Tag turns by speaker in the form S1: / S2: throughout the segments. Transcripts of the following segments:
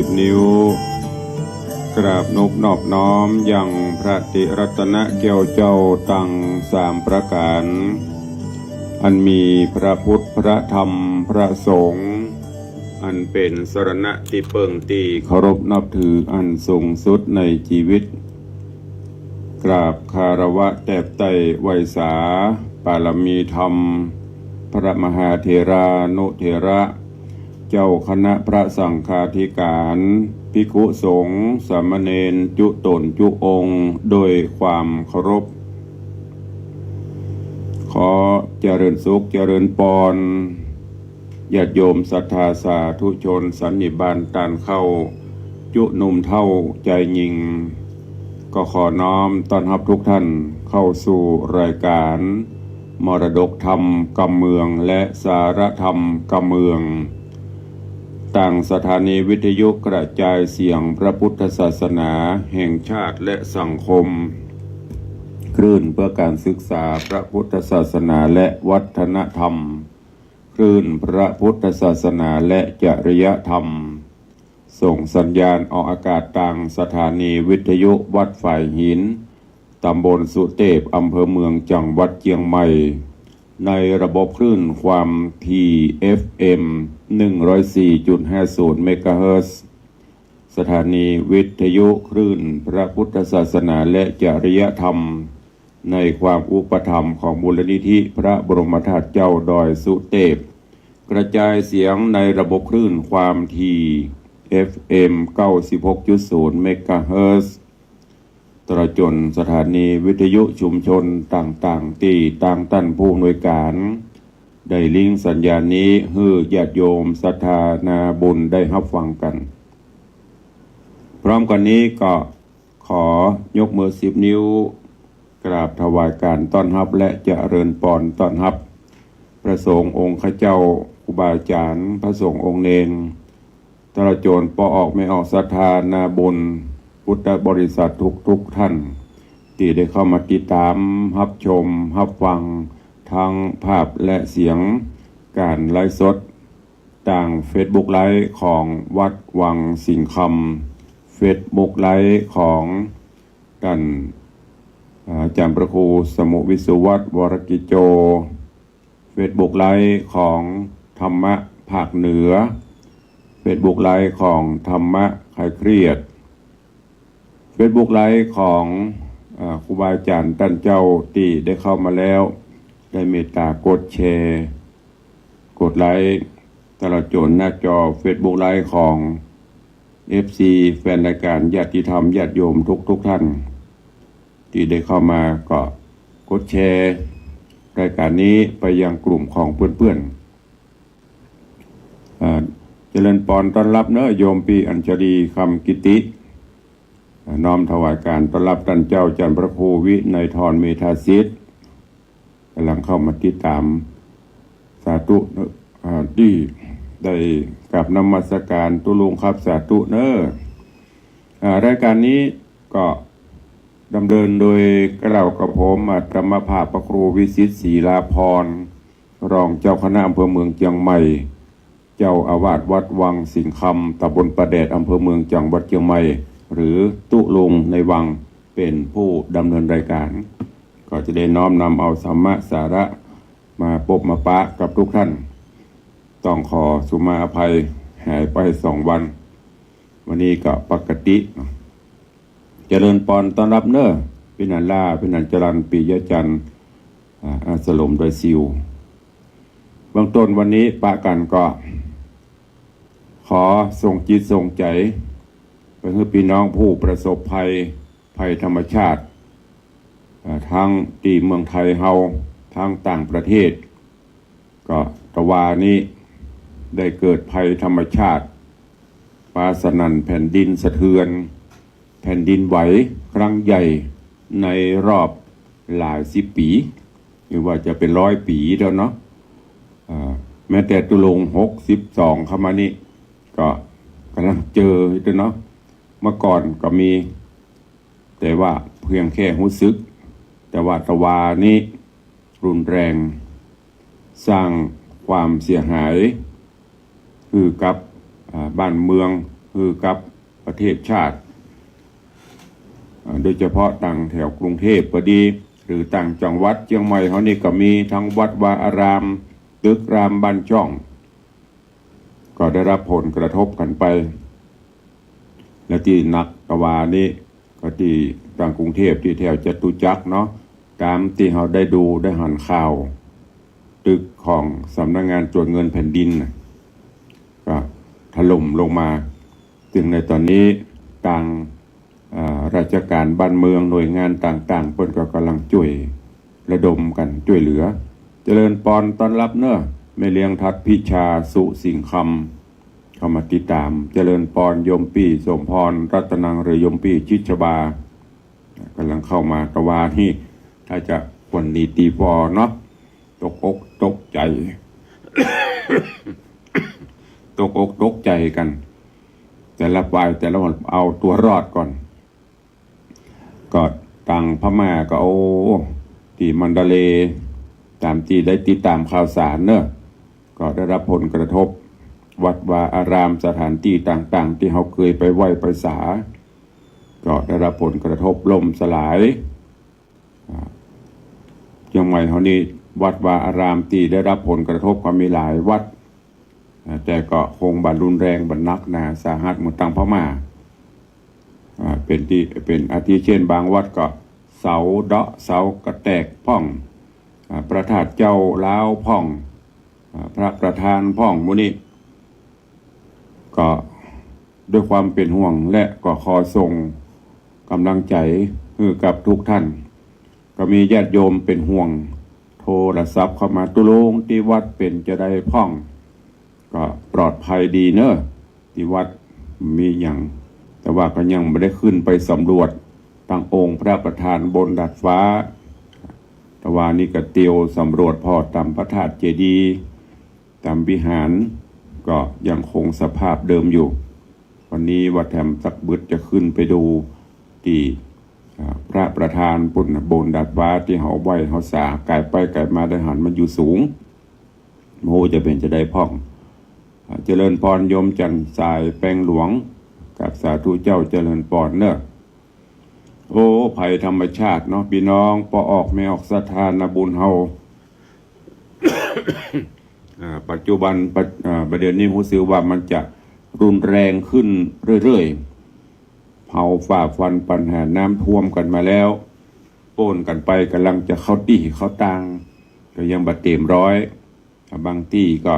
S1: 10 นิ้วกราบนอบน้อมยังพระติรัตนแก้วเจ้าตั้ง3 ประการอันมีพระพุทธพระธรรมพระสงฆ์อันเป็นสรณะที่เปิ่งตีเคารพนับถืออันสูงสุดในชีวิตกราบคารวะแตบไตไวยสาปารมีธรรมพระมหาเถรานุเถระเจ้าคณะพระสังฆาธิการภิกขุสงฆ์สามเณรจุตนจุองค์โดยความเคารพขอเจริญสุขเจริญปรญาติโยมศรัทธาสาธุชนสันนิบาตตานเข้าจุหนุ่มเท่าใจยิงก็ขอน้อมต้อนรับทุกท่านเข้าสู่รายการมรดกธรรมกำเมืองและสารธรรมกำเมืองต่างสถานีวิทยุกระจายเสียงพระพุทธศาสนาแห่งชาติและสังคมคลื่นเพื่อการศึกษาพระพุทธศาสนาและวัฒนธรรมคลื่นพระพุทธศาสนาและจริยธรรมส่งสัญญาณออกอากาศต่างสถานีวิทยุวัดฝ่ายหินตำบลสุเทพอำเภอเมืองจังหวัดเชียงใหม่ในระบบคลื่นความถี่ FM 104.50 เมกะเฮิรตซ์สถานีวิทยุคลื่นพระพุทธศาสนาและจริยธรรมในความอุปถัมภ์ของมูลนิธิพระบรมธาตุเจ้าดอยสุเทพกระจายเสียงในระบบคลื่นความถี่ FM 96.0 เมกะเฮิรตซ์ตลอดจนสถานีวิทยุชุมชนต่างๆที่ต่างท่านผู้อำนวยการได้ลิงก์สัญญาณนี้ให้ญาติโยมศรัทธานาบุญได้รับฟังกันพร้อมกันนี้ก็ขอยกมือ10 นิ้วกราบถวายการต้อนรับและเจริญพรต้อนรับพระสงฆ์องค์ข้าเจ้าครูบาอาจารย์พระสงฆ์องค์เนรตลอดจนปออกไม่ออกศรัทธานาบุญพุทธบริษัททุกท่านที่ได้เข้ามาติดตามรับชมรับฟังทั้งภาพและเสียงการไลฟ์สดต่าง Facebook ไลฟ์ของวัดวังสิงห์คำ Facebook ไลฟ์ของท่านอาจารย์พระครูสมุวิสุวัฒน์วรกิจโจ Facebook ไลฟ์ของธรรมะภาคเหนือ Facebook ไลฟ์ของธรรมะคลายเครียดFacebook ไลฟ์ของครูบาอาจารย์ท่านเจ้าที่ได้เข้ามาแล้วได้เมตตากดแชร์กดไลค์ตลอดจนหน้าจอ Facebook ไลฟ์ของ FC แฟนรายการญาติธรรมญาติโยมทุกท่านที่ได้เข้ามาก็กดแชร์รายการนี้ไปยังกลุ่มของเพื่อนๆเจริญพรต้อนรับเนอะโยมปีอัญชลีคำกิติน้อมถวายการต้อนรับท่านเจ้าจันทร์พระครูวินัยธรเมธาสิทธิ์กำลังเข้ามาติดตามสาธุที่ได้กับนมัสการตุลุงครับสาธุเนอะรายการนี้ก็ดำเนินโดยกล่าวกับผมอัตมภาพพระครูวิสิตศรีลาภรณ์รองเจ้าคณะอำเภอเมืองเชียงใหม่เจ้าอาวาสวัดวังสิงห์คำตำบลประแดดอำเภอเมืองจังหวัดเชียงใหม่หรือตุลุงในวังเป็นผู้ดำเนินรายการก็จะได้น้อมนำเอาธรรมะสาระมาพบมาปะกับทุกท่านต้องขอสุมาอภัยหายไป2 วันวันนี้ก็ปกติเจริญพรต้อนรับเนอะพินันล่าพินันจรันปิยจันทร์อาสลมโดยซิวเบื้องต้นวันนี้ปะกันก็ขอส่งจิตส่งใจไปให้พี่น้องผู้ประสบภัยธรรมชาติทั้งที่เมืองไทยเฮาทั้งต่างประเทศก็ตะวานี้ได้เกิดภัยธรรมชาติฟ้าสนั่นแผ่นดินสะเทือนแผ่นดินไหวครั้งใหญ่ในรอบหลาย10 ปีหรือว่าจะเป็น100 ปีแล้วเนาะแม้แต่ตุลง62เข้ามานี่ก็กำลังเจอเนาะเมื่อก่อนก็มีแต่ว่าเพียงแค่รู้สึกแต่ว่าตะวานี้รุนแรงสร้างความเสียหายคือกับบ้านเมือง คือกับประเทศชาติโดยเฉพาะต่างแถวกรุงเทพพอดีหรือต่างจังหวัดเชียงใหม่เขานี่ก็มีทั้งวัดวาอารามตึกรามบ้านช่องก็ได้รับผลกระทบกันไปและที่นักกวานี้ก็ที่ต่างกรุงเทพที่แถวจตุจักรเนาะตามที่เขาได้ดูได้หันข่าวตึกของสำนักงานตรวจเงินแผ่นดินก็ถล่มลงมาจึงในตอนนี้ต่างราชการบ้านเมืองหน่วยงานต่างๆเพิ่นก็กำลังช่วยระดมกันช่วยเหลือเจริญปอนต้อนรับเนอะแม่เลี้ยงทัดพิชาสุสิงห์คำเข้ามาติดตามเจริญปอนโยมปีสมพรรัตนังหรือโยมปีชิชบากำลังเข้ามากวาที่ถ้าจะควรดีตีพอเนาะตกอกตกใจ ตกอกตกใจกันแต่ละฝ่ายแต่ละคนเอาตัวรอดก่อนก็ต่างพม่าก็เอาที่มันดาเลตามที่ได้ติดตามข่าวสารเนอะก็ได้รับผลกระทบวัดวาอารามสถานที่ต่างๆที่เขาเคยไปไหว้ไปสาก็ได้รับผลกระทบล่มสลายยังไงเขานี่วัดวาอารามที่ได้รับผลกระทบก็มีหลายวัดแต่ก็คงบันรุนแรงบันนักหนาสาหัสเหมือนตังพม่าเป็นอาทิเช่นบางวัดก็เสาเดาะเสากระแตกพ่องพระธาตุเจ้าล้าวพ่องพระประธานพ่องมุนีก็ด้วยความเป็นห่วงและก็ขอส่งกำลังใจให้กับทุกท่านก็มีญาติโยมเป็นห่วงโทรศัพท์เข้ามาตุลงที่วัดเป็นจะได้พ่องก็ปลอดภัยดีเนอะที่วัดมีอย่างแต่ว่าก็ยังไม่ได้ขึ้นไปสำรวจตั้งองค์พระประธานบนดาดฟ้าแต่ว่านี่ก็เตียวสำรวจพอตามพระธาตุเจดีย์ตามวิหารก็ยังคงสภาพเดิมอยู่วันนี้วัดแถมสักบึดจะขึ้นไปดูที่พระประธานบนดาดฟ้าที่เขาไหวเขาสาไก่ไปไก่มาได้หันมันอยู่สูงโมจะเป็นจะได้พ่องเจริญพรโยมจันทร์สายแปลงหลวงกับสาธุเจ้าเจริญพรเนอะโอ้ภัยธรรมชาติเนาะพี่น้องพอออกไม่ออกสถานบุญเฮา ปัจจุบันประเด็นนี้รู้สึกว่ามันจะรุนแรงขึ้นเรื่อยๆเผาฝ่าฟันปัญหาน้ำท่วมกันมาแล้วโป้นกันไปกำลังจะเข้าตีเข้าตังก็ยังบัดเต็มร้อยบางที่ก็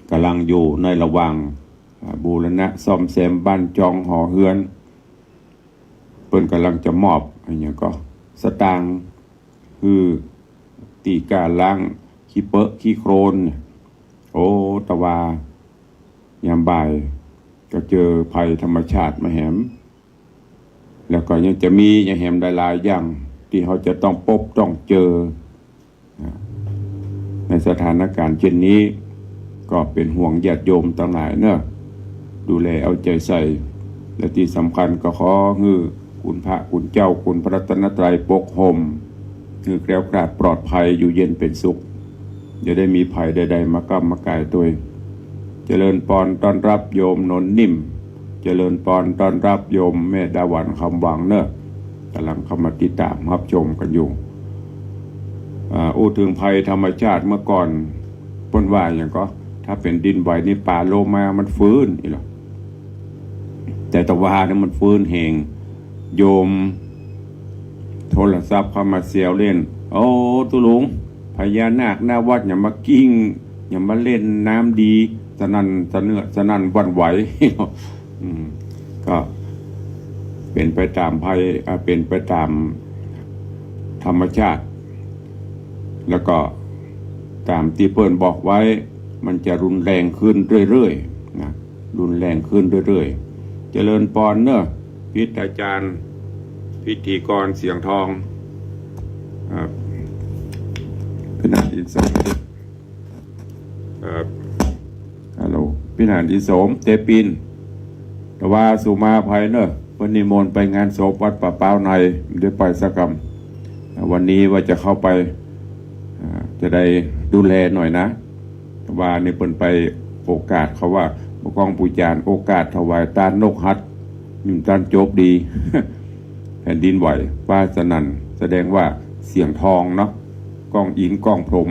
S1: กำลังอยู่ในระหว่างบูรณะซ่อมแซมบ้านจองหอเฮือนเพิ่นกำลังจะมอบอะไรอย่างก็สตางค์คือตีการล้างขี้เปอะขี้โครนโอ้ตะวายามบ่ายก็เจอภัยธรรมชาติมาแหมแล้วก็ยังจะมีอย่างแหมหลายๆอย่างที่เขาจะต้องพบต้องเจอในสถานการณ์เช่นนี้ก็เป็นห่วงญาติโยมต่างหลายเนอะดูแลเอาใจใส่และที่สำคัญก็ขอฮือคุณพระคุณเจ้าคุณพระรัตนตรัยปกห่มคือแกล้วกลาดปลอดภัยอยู่เย็นเป็นสุขอย่าได้มีภัยใดๆมาก้ำมากายตัวเจริญพรต้อนรับโยมนนนิ่มเจริญพรต้อนรับโยมแม่ดาวันคำวังเนอะกำลังเข้ามาติดตามรับชมกันอยู่อู้ถึงภัยธรรมชาติเมื่อก่อนพ้นว่าอย่างก็ถ้าเป็นดินไหวนี่ป่าโลมามันฟื้นอีหรอแต่ตะวาเนี่ยมันฟื้นแหงโยมโทรศัพท์เข้ามาเสียวเล่นโอ้ตุลุงพญานาคหน้าวัดอย่ามากิ้งอย่ามาเล่นน้ำดีสนั่นสะเนื้อสนั่นวันไหว ก็เป็นไปตามภัยเป็นไปตามธรรมชาติแล้วก็ตามที่เพิ่นบอกไว้มันจะรุนแรงขึ้นเรื่อยๆนะรุนแรงขึ้นเรื่อยๆเจริญพรเนอะพิธีอาจารย์พิธีกรเสียงทองพินาศอินสมฮัลโหลพินาศอินสมเตปินแต่ว่าสุมาภัยเนอะวันนิมนต์ไปงานศพวัดป่าเป้าในได้ไปสักกรรมวันนี้ว่าจะเข้าไปจะได้ดูแลหน่อยนะว่าในเปิ่นไปโอกาสเขาว่า ปกองปูจานโอกาสถวายตานนกฮัดยิ่งตานจบดี แผ่นดินไหวฟ้าสนั่นแสดงว่าเสียงทองเนาะกองอินกองพรม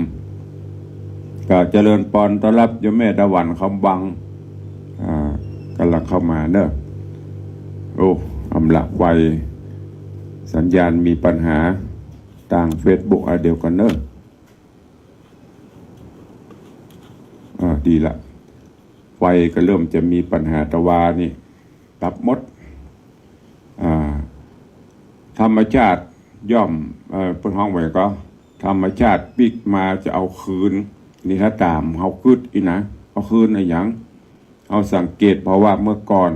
S1: ก็เจริญปอนต้อนรับโยมแม่ตะวันคำบังกำลังเข้ามาเนอะโอ้อำละไฟสัญญาณมีปัญหาต่างเฟซบุ๊กเดียวกันเนอะดีละไฟก็เริ่มจะมีปัญหาตะวานี่ตับมดธรรมชาติย่อมเปิดห้องไว้ก็ธรรมชาติปิกมาจะเอาคืนนี่ถ้าตามเขาคืดอีนะเอาคืนอะไรอย่างเอาสังเกตเพราะว่าเมื่อก่อน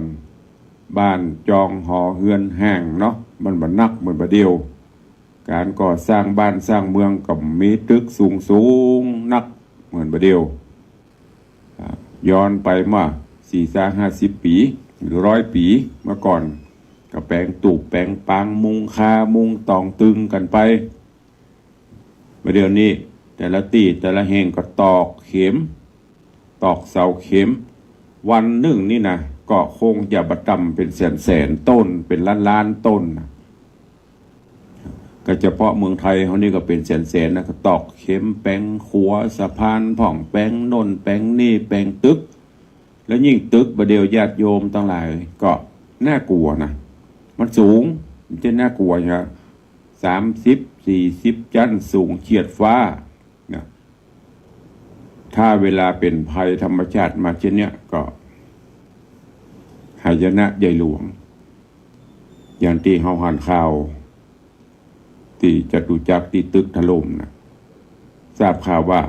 S1: บ้านจองหอเฮือนแห้งเนาะมันบันนักเหมือนประเดียวการก่อสร้างบ้านสร้างเมืองกับมีตึกสูงนักเหมือนประเดียวย้อนไปมา40-50 ปีหรือ100 ปีเมื่อก่อนก็แปลงตูบแปลงปางมุงคามุงตองตึงกันไปประเดี๋ยวนี้แต่ละตีแต่ละแห่งก็ตอกเข็มตอกเสาเข็มวันหนึ่งนี่นะก็คงจะประจำเป็นแสนต้นเป็นล้านต้นนะก็เฉพาะเมืองไทยเขานี่ก็เป็นแสนนะก็ตอกเข็มแปลงขัวสะพานผ่องแปลงโน่นแปลงนี่แปลงตึกแล้วยิ่งตึกประเดี๋ยวญาติโยมทั้งหลายก็น่ากลัวนะมันสูงมันจะน่ากลัวนะ30-40 ชั้นสูงเฉียดฟ้านะถ้าเวลาเป็นภัยธรรมชาติมาเช่นเนี้ยก็หายนะใหญ่หลวงอย่างที่เฮาหันข่าวที่จตุจักรที่ตึกถล่มนะทราบข่าวว่า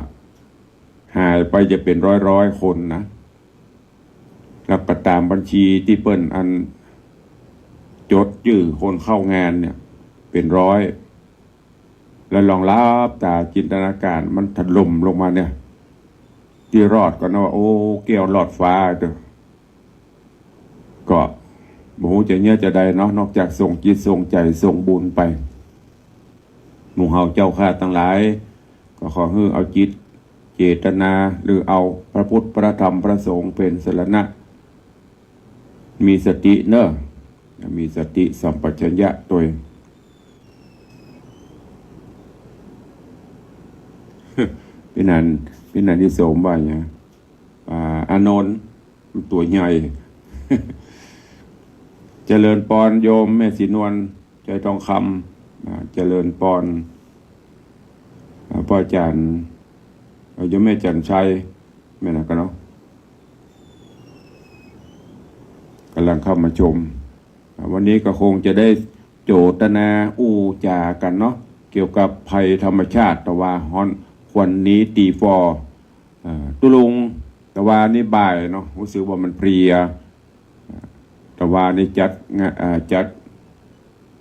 S1: หายไปจะเป็นร้อยคนนะแล้วก็ตามบัญชีที่เปิ้นอันจดชื่อคนเข้างานเนี่ยเป็นร้อยแล้วลองรับตาจินตนาการมันถล่มลงมาเนี่ยที่รอดก็นะว่าโอ้แก้วหลอดฟ้าเด้อก็บ่ฮู้จะเนี่ยจะใดเนาะนอกจากส่งจิตส่งใจส่งบุญไปหมู่เฮาเจ้าข้าทั้งหลายก็ขอให้เอาจิตเจตนาหรือเอาพระพุทธพระธรรมพระสงฆ์เป็นสรณะมีสติเนอะมีสติสัมปชัญญะตัวพี่นันที่โสมว่าเนี่ยอานนท์ตัวใหญ่ เจริญปอนโยมแม่ศรีนวลใจทองคำเจริญปอนพ่ออาจารย์โยมแม่จันชัยแม่นะกันเนาะกำลังเข้ามาชมวันนี้ก็คงจะได้โจทนาอู้จากันเนาะเกี่ยวกับภัยธรรมชาติตะวาฮอนควันนี้ตีฟอตุลุงตะวานี่บ่ายเนาะรู้สึกว่ามันเพลียตะวานี่จัด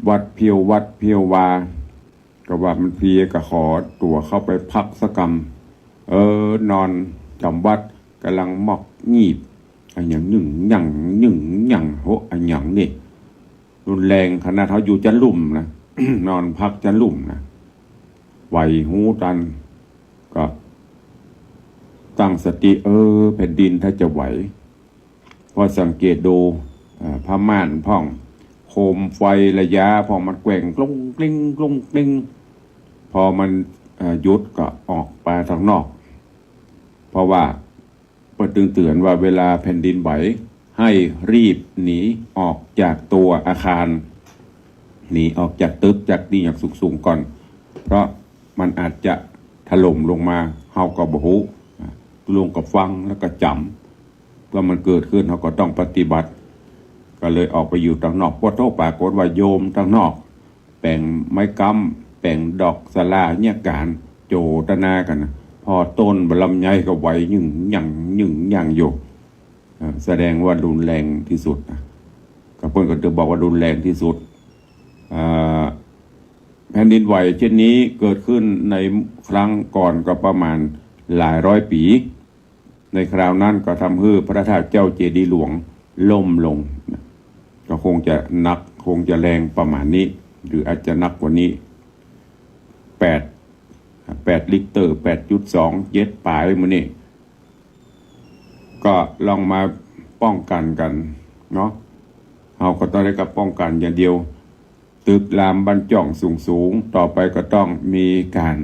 S1: วัดเพียววาก็ว่ามันเพลียก็ขอตัวเข้าไปพักสักกำนอนจำวัดกำลังมอกงีบอันอย่างหนึ่งโหอันอย่างนี่รุนแรงขนาดเขาอยู่จันลุ่มนะ นอนพักจันลุ่มนะไหวหูตันก็ตั้งสติแผ่นดินถ้าจะไหวพอสังเกตดูผ้าม่านพ่องโคมไฟระยะพอมันแกว่งกลุ้งกลิ้งพอมันหยุดก็ออกไปทางนอกเพราะว่าเปิดเตือนว่าเวลาแผ่นดินไหวให้รีบหนีออกจากตัวอาคารหนีออกจากตึกจากนี่อย่างสูงก่อนเพราะมันอาจจะถล่มลงมาเฮาก็บ่ฮู้ลงกับฟังแล้วก็จำเพื่อมันเกิดขึ้นเฮาก็ต้องปฏิบัติก็เลยออกไปอยู่ทางนอกพอโทษปรากฏว่าโยมทางนอกแป่งไม้กำแป่งดอกสลาเนี่ยการโจตนากันนะพอต้นบลำไยก็ไหวยึ่งยังอยู่แสดงว่ารุนแรงที่สุดนะก็เพิ่นก็จะบอกว่ารุนแรงที่สุดแผ่นดินไหวเช่นนี้เกิดขึ้นในครั้งก่อนก็ประมาณหลายร้อยปีในคราวนั้นก็ทำให้พระธาตุเจ้าเจดีย์หลวงล่มลงก็คงจะนักคงจะแรงประมาณนี้หรืออาจจะนักกว่านี้8 ลิกเตอร์ 8.2 เย็ดปลายมื้อนี้ก็ลองมา ป้องกันกันเนาะเราก็ต้องได้กับป้องกันอย่างเดียวตึกรามบรรจ่องสูงต่อไปก็ต้องมีการ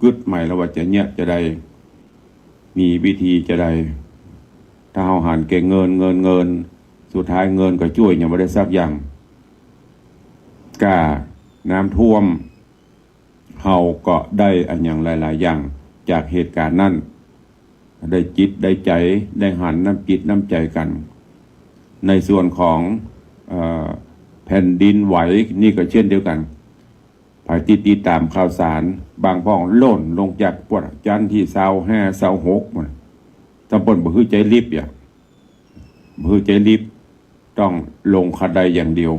S1: กึดใหม่แล้วว่าจะเนี่ยจะได้มีวิธีจะได้ถ้าเราหันเก่งเงินสุดท้ายเงินก็ช่วยยังไม่ได้สักอย่างกาน้ำท่วมเฮาก็ได้อันอย่างหลายๆอย่างจากเหตุการณ์นั้นได้จิตได้ใจได้หันน้ำจิตน้ำใจกันในส่วนของแผ่นดินไหวนี่ก็เช่นเดียวกันภายติดตามข่าวสารบางพ่องโล่นลงจากปวดจันที่25-26มันตำบลบ่ฮือใจรีบอย่าบ่ฮือใจรีบต้องลงคันใดอย่างเดียว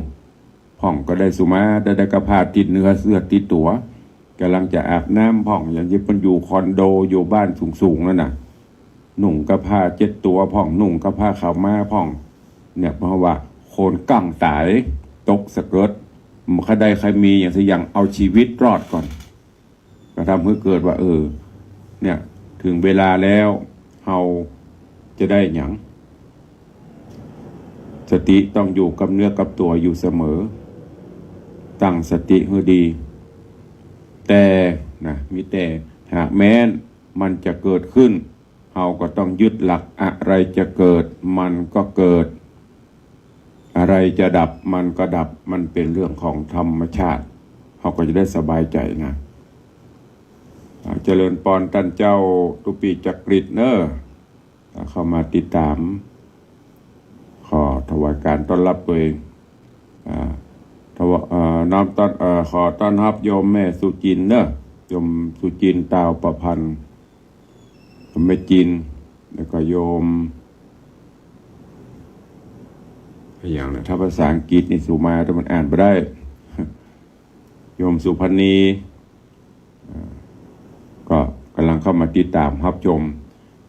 S1: พ่องก็ได้สุมาได้กระพาติดเนื้อเสื้อติดตัวกำลังจะอาบน้ำพ่องอย่างที่มันอยู่คอนโดอยู่บ้านสูงนั่นน่ะหนุ่งกระพา7ตัวพ่องหนุ่งกระพาขาวม้าพ่องเนี่ยเพราะว่าโคนกั้งตายตกสะเกิดใครใดใครมีอย่างสิอย่างเอาชีวิตรอดก่อนก็ทำให้เกิดว่าเนี่ยถึงเวลาแล้วเราจะได้หยังสติต้องอยู่กับเนื้อกับตัวอยู่เสมอตั้งสติให้ดีแต่นะมีแต่หากแม้นมันจะเกิดขึ้นเราก็ต้องยึดหลักอะไรจะเกิดมันก็เกิดอะไรจะดับมันก็ดับมันเป็นเรื่องของธรรมชาติเราก็จะได้สบายใจนะเจริญปอนท่านเจ้าตุปีจักริดเนอเข้ามาติดตามขอถวายการต้อนรับตัวเองน้อมต้อนขอต้อนรับโยมแม่สุจินเนอะโยมสุจินตาวประพันธ์แม่จินแล้วก็โยมอย่างนะถ้าภาษาอังกฤษนี่สุมาแต่มันอ่านไม่ได้โยมสุพรรณีก็กำลังเข้ามาติดตามรับชม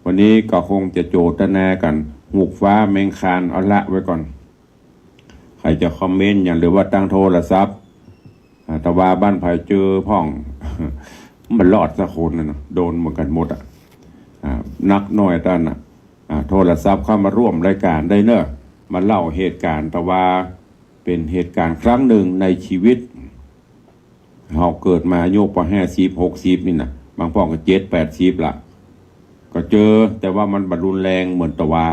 S1: วันนี้ก็คงจะโจทนากันหูกฟ้าแมงคานเอาละไว้ก่อนใครจะคอมเมนต์อย่างหรือว่าตั้งโทรศัพท์ตะวาบ้านไผ่เจอพ่องมันรอดสักคนนะโดนเหมือนกันหมดนักน้อยท่านโทรศัพท์เข้ามาร่วมรายการได้เนอะมาเล่าเหตุการณ์แต่ว่าเป็นเหตุการณ์ครั้งหนึ่งในชีวิตเราเกิดมาโยกพอ50-60นี่นะบางพ่อก็7-80ละก็เจอแต่ว่ามันบรรลุนแรงเหมือนตะวา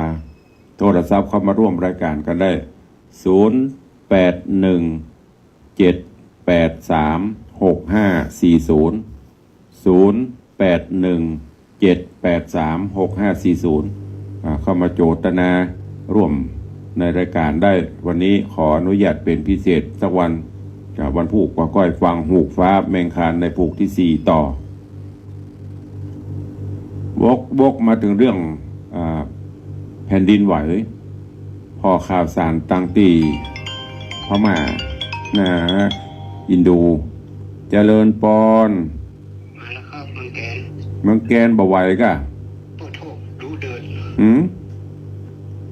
S1: โทรศัพท์เข้ามาร่วมรายการกันได้0817836540เข้ามาโจทนาร่วมในรายการได้วันนี้ขออนุญาตเป็นพิเศษสักวันผูกกว่าก้อยฟังหูกฟ้าแมงคานในผูกที่4ต่อวกมาถึงเรื่องแผ่นดินไหวพอข่าวสารต่างตีพม่านะอินโดเจริญปอน
S2: มาแล้วครับเมื
S1: องแกนบ่ไหวกะ
S2: ปวดท้องดูเดิน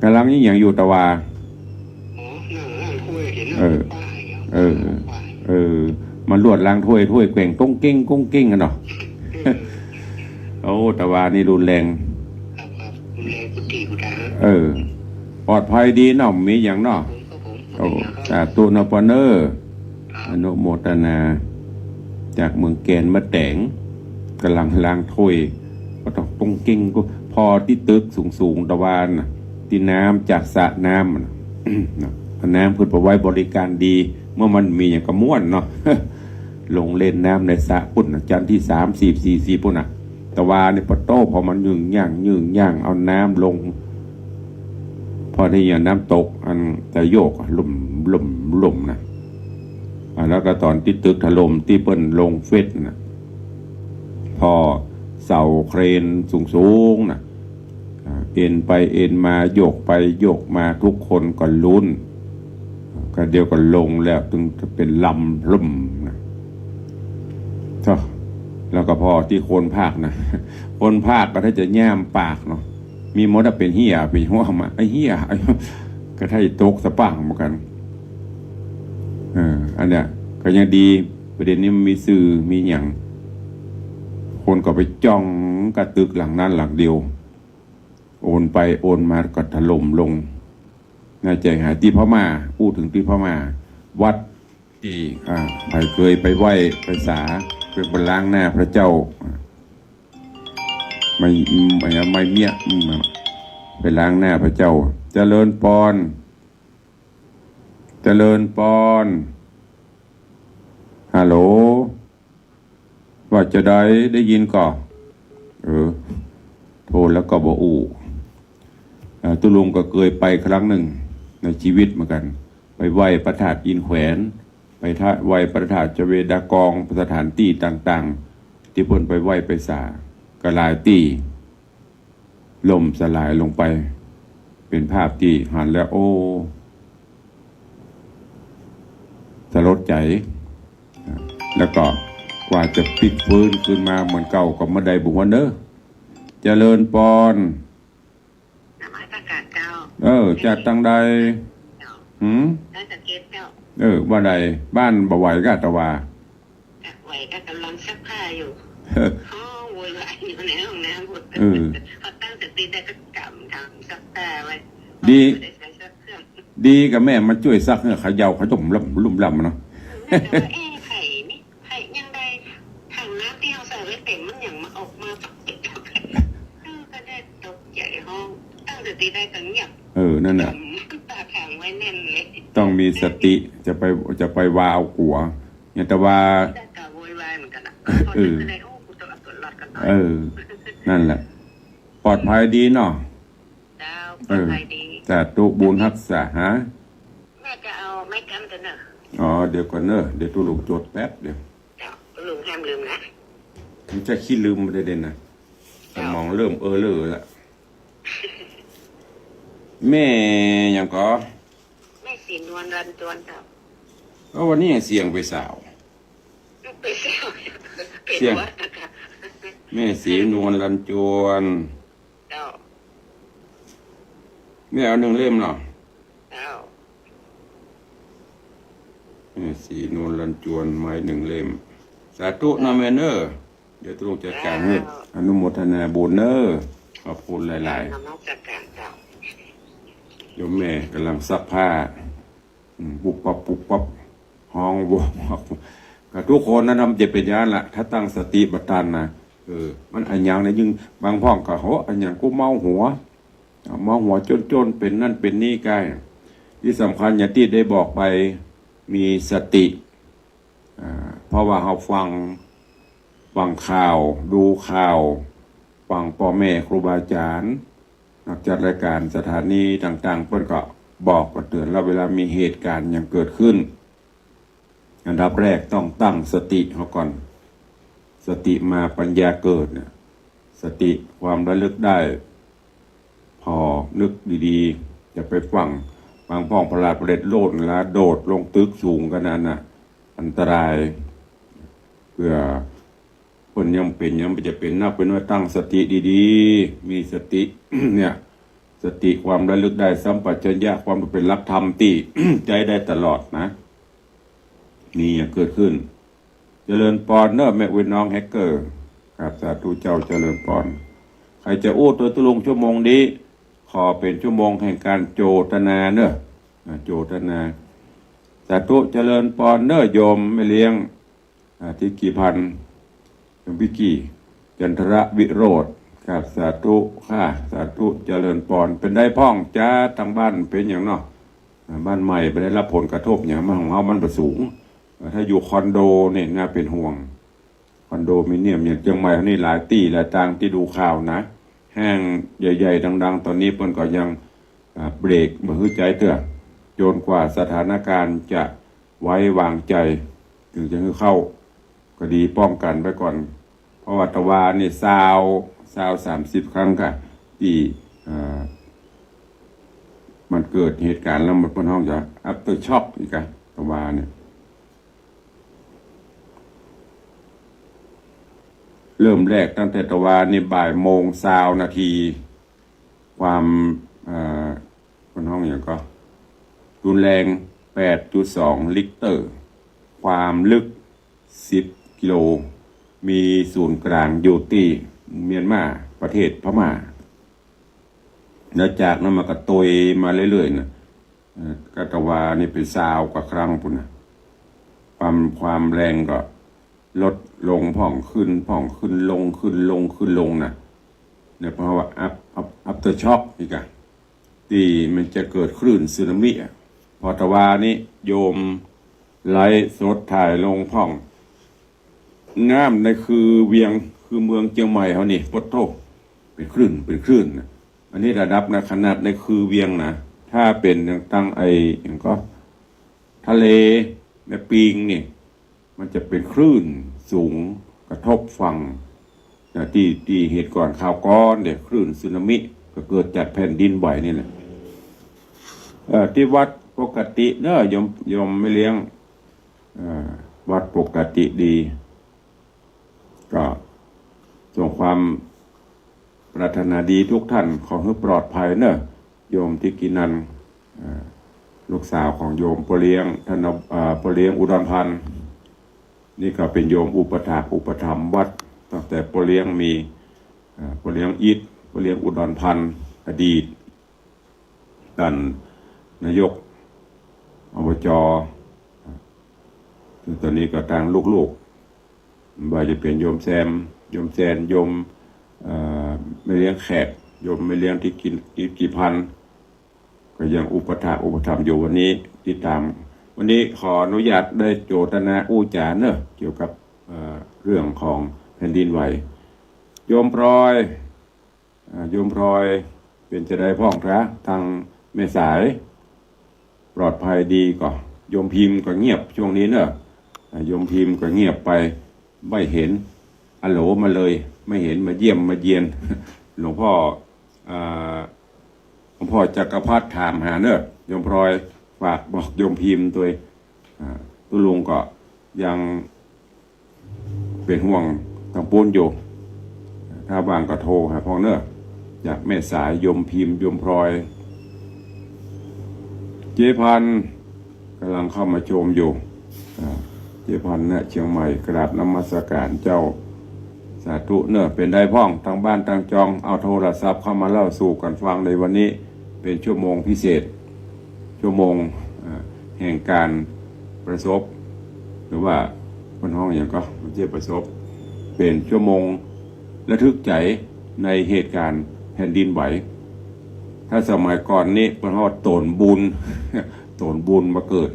S1: กำลังยิ่งอย่างอยู่ตะวา
S2: นั่งล้างถ้วยเห็น
S1: มันลวดล้างถ้วยแกว่งก้งเก้งกันเนาะโอ้ตะวานี่รุนแรง
S2: ครับรุนแรงกุฏิกุฏา
S1: ปลอดภัยดีเนาะมีอย่างเนาะสาธุนะปอนเนอร์อนุโมทนาจากเมืองแกนมาแต่งกำลังล้างถ้วยก็ต้องก้งเก้งก็พอที่ตึกสูงตะวันที่น้ำจากสระน้ำน้ำเพื่อไว้บริการดีเมื่อมันมีอย่างกระม้วนเนาะลงเล่นน้ำในสระปุ่นจันที่3-4ปุ่นตะวันในปะโต้พอมันยึงย่างเอาน้ำลงพอที่อย่างน้ำตกอันจะโยกลุ่มนะแล้วก็ตอนที่ตึกถล่มที่เปิ้นลงเฟสนะพอเสาเครนสูงนะเอ็นไปเอ็นมาโยกไปโยกมาทุกคนก็ลุ้นก็เดียวก็ลงแล้วถึงจะเป็นลำลุ่มนะแล้วก็พอที่โคนภาคนะโคนภาคก็ถ้าจะแย้มปากเนาะมีมดเป็นเหี้ยเป็นหัวมาไอ้เหี้ยก็ถ้าตกสะปังเหมือนกันอันเนี้ยก็ยังดีประเด็นนี้มันมีสื่อมีอย่างคนก็ไปจ้องกระตึกหลังนั้นหลังเดียว โอนไปโอนมาก็ถล่มลงน่าใจหายที่พม่าพูดถึงที่พม่าวัดที่ไปเคยไปไหว้ไปสาไปล้างหน้าพระเจ้าไม่เมียไปล้างหน้าพระเจ้าเจริญปอนเจริญปอนฮัลโหลว่าจะได้ยินก่อโทรแล้วก็บอกตุลุงก็เคยไปครั้งหนึ่งในชีวิตเหมือนกันไปไหว้พระธาตุอินแขวนไปไหว้พระธาตุเจเวดากองสถานที่ต่างๆที่เพิ่นไปไหว้ไปสากระลายตีล่มสลายลงไปเป็นภาพที่หันแล้วโอ้สลดใจแล้วก็กว่าจะพลิกฟื้นขึ้นมาเหมือนเก่าก็ไม่ได้บุญวันเด้อเจริญปอน
S2: นมัสการเจ้า
S1: จากทางใด
S2: ได้สเก็ตเจ้า
S1: ว่าใดบ้านบ่ไหวก็ตะวา
S2: ไหวก็กำลังซักผ้าอยู่โวยวายอยู่ในห้องน้ำหมดเขาตั้งสติได้ก็กำทำซักผ้าไว้
S1: ดีกับแม่มันช่วยซักเนี่ยขยาวขยมลุ่มลำเนาะ
S2: ไผ่ยังได้ถังน้ำที่เราใส่ไว้เต็มมันอย่างมาออกมาปักติดก็ได้ตกใหญ่ห้องตั้งสติได้กันอย่าง
S1: นั่นน่ะ
S2: ปากขังไว้แน่นเลย
S1: ต้องมีสติจะไปวาวกัวเนี่ยแต่ว่า
S2: โวยวายเหมือนกัน
S1: นั่นแหละปลอดภัยดีเนาะ
S2: ปลอดภัยดี
S1: แต่ตุบุญรักษาฮะ
S2: แม่จะเอาไม้กำกันเน
S1: อะเดี๋ยวก่อนเดี๋ยวตุลุงจดแป๊บเดี๋ยว
S2: ลุงห้ามลืมนะ
S1: มันจะขี้ลืมไม่ได้เด่นนะสมองเริ่มเลอแล้วแม่ยังก็
S2: แม่สีนวลรันจวนครับ
S1: วันนี้เสียงไปสาวเสียงแม่สีนวลรันจวนแม่เอา1 เล่มเนาะแม่สีนวลรันจวนไม้1 เล่มสาธุนะแม่เนอเดี๋ยวต้องจัดการให้อนุโมทนาบุญเนอขอบคุณหลายๆโยมแม่กำลังซักผ้าปุบปับห้องวกกับทุกคนนะนำจะเป็นอย่างนั้นแหละถ้าตั้งสติบัตันนะมันอันยังนะยิ่งบางพ่องกับเขาอันยังกูเมาหัวจนเป็นนั่นเป็นนี่ใกล้ที่สำคัญอย่างที่ได้บอกไปมีสติเพราะว่าเราฟังข่าวดูข่าวฟังพ่อแม่ครูบาอาจารย์นักจัดรายการสถานีต่างๆเพิ่นก็บอกก็เตือนเราเวลามีเหตุการณ์อย่างเกิดขึ้นอันดับแรกต้องตั้งสติเขาก่อนสติมาปัญญาเกิดเนี่ยสติความระลึกได้พอนึกดีๆจะไปฟังบางพ่องพลาดเปรตโลดแล้วโดดลงตึกสูงกันนั้นน่ะอันตรายเพื่อคนยังจะเป็นนักเป็นว่าตั้งสติดีๆมีสติ เนี่ยสติความระลึกได้สัมปชัญญะความเป็นหลักธรรมที่ ใจได้ตลอดนะนี่เกิดขึ้นเจริญปอนเนอะแม่วินน้องแฮกเกอร์ครับสาธุเจ้าเจริญปอนใครจะตัวตุลุงชั่วโมงนี้ขอเป็นชั่วโมงแห่งการโจทนาเนอะโจทนาสาธุเจริญปอนเนอะโยมไม่เลี้ยงที่กี่พันโยมพี่กี่จันทระวิโรธครับสาธุค่ะสาธุเจริญปอนเป็นได้พ่องจ้าทางบ้านเป็นอย่างเนาะบ้านใหม่ไปได้รับผลกระทบอย่างมันของเรามันประสูงถ้าอยู่คอนโดเนี่ยน่าเป็นห่วงคอนโดมิเนียมอย่างเชียงใหม่นี่หลายที่หลายทางที่ดูข่าวนะห้างใหญ่ๆดังๆตอนนี้เพิ่นก็ยังเบรกบ่ฮึใจเตื้อจนกว่าสถานการณ์จะไว้วางใจถึงจะเข้าก็ดีป้องกันไว้ก่อนเพราะว่าตะวานี่ซาว30 ครั้งค่ะที่มันเกิดเหตุการณ์แล้วมันเป็นห้องจะอัปเตอร์ช็อคอีกอะตะวาเนี่ยเริ่มแรกตั้งแต่ตะวานี่13:20 น.ความเป็นห้องอย่างก็รุนแรง 8.2 ลิกเตอร์ความลึก10 กิโลมีศูนย์กลางอยู่ที่เมียนมาประเทศพม่า แล้วจากนั้นมันก็ตยมาเรื่อยๆนะก็ตะวานี่เป็นซาวกว่าครั้งพุ่นนะความแรงก็ลดลงพ่องขึ้นพ่องขึ้นลงขึ้นลงขึ้นลงนะเนี่ยเพราะว่าอัพเตอร์ช็อคอีกอะที่มันจะเกิดคลื่นสึนามิอะพอตะวานี้โยมไลฟ์สดถ่ายลงพ่องน้ำในคือเวียงคือเมืองเชียงใหม่เขานี่ปดโตเป็นคลื่นนะอันนี้ระดับนะขนาดในคือเวียงนะถ้าเป็นตั้งอย่างก็ทะเลแม่ปิงนี่มันจะเป็นคลื่นสูงกระทบฝั่งนะที่เหตุก่อนข่าวก้อนเนี่ยคลื่นสึนามิก็เกิดจากแผ่นดินไหวนี่แหละที่วัดปกติเนอะยมไม่เลี้ยงวัดปกติดีก็ส่งความปรารถนาดีทุกท่านขอให้ปลอดภัยเนอะโยมที่กินนันลูกสาวของโยมปเลี้ยงท่านปเลี้ยงอุดรพันธ์นี่ก็เป็นโยมอุปถากอุปถัมภ์วัดตั้งแต่ปเลี้ยงมีปเลี้ยงอิฐปเลี้ยงอุดรพันธ์อดีตท่านนายกอบจตอนนี้ก็ทางลูกๆว่าจะเป็นโยมแซนโยมไม่เลี้ยงแขกโยมไม่เลี้ยงที่กินกี่พันก็ยังอุปถากอุปถัมภ์อยู่วันนี้ติดตามวันนี้ขออนุญาตได้โจทนาอู้จาเนอะเกี่ยวกับเรื่องของแผ่นดินไหวโยมพลอยเป็นจะได้พ่องพระทางแม่สายปลอดภัยดีก็โยมพิมพ์ก็เงียบช่วงนี้เนอะโยมพิมพ์ก็เงียบไปไม่เห็นอโหลมาเลยไม่เห็นมาเยี่ยมมาเยียนหลวงพ่อจักรพรรดิถามหาเนอะโยมพลอยฝากบอกโยมพิมพ์ตัวลุงก็ยังเป็นห่วงทางปูนอยู่ถ้าว่างก็โทรหาพ่อเนอะจากแม่สายโยมพิมพ์โยมพลอยเจพันกำลังเข้ามาชมอยู่เจพันเนี่ยเชียงใหม่กราบนมัสการเจ้าสาธุเนอะเป็นได้พ่องทางบ้านทางจองเอาโทรศัพท์เข้ามาเล่าสู่กันฟังในวันนี้เป็นชั่วโมงพิเศษชั่วโมงแห่งการประสบหรือว่าคนห้องอย่างก็ไม่ใช่ประสบเป็นชั่วโมงระทึกใจในเหตุการณ์แผ่นดินไหวถ้าสมัยก่อนนี้พระพ่อโตนบุญมาเกิด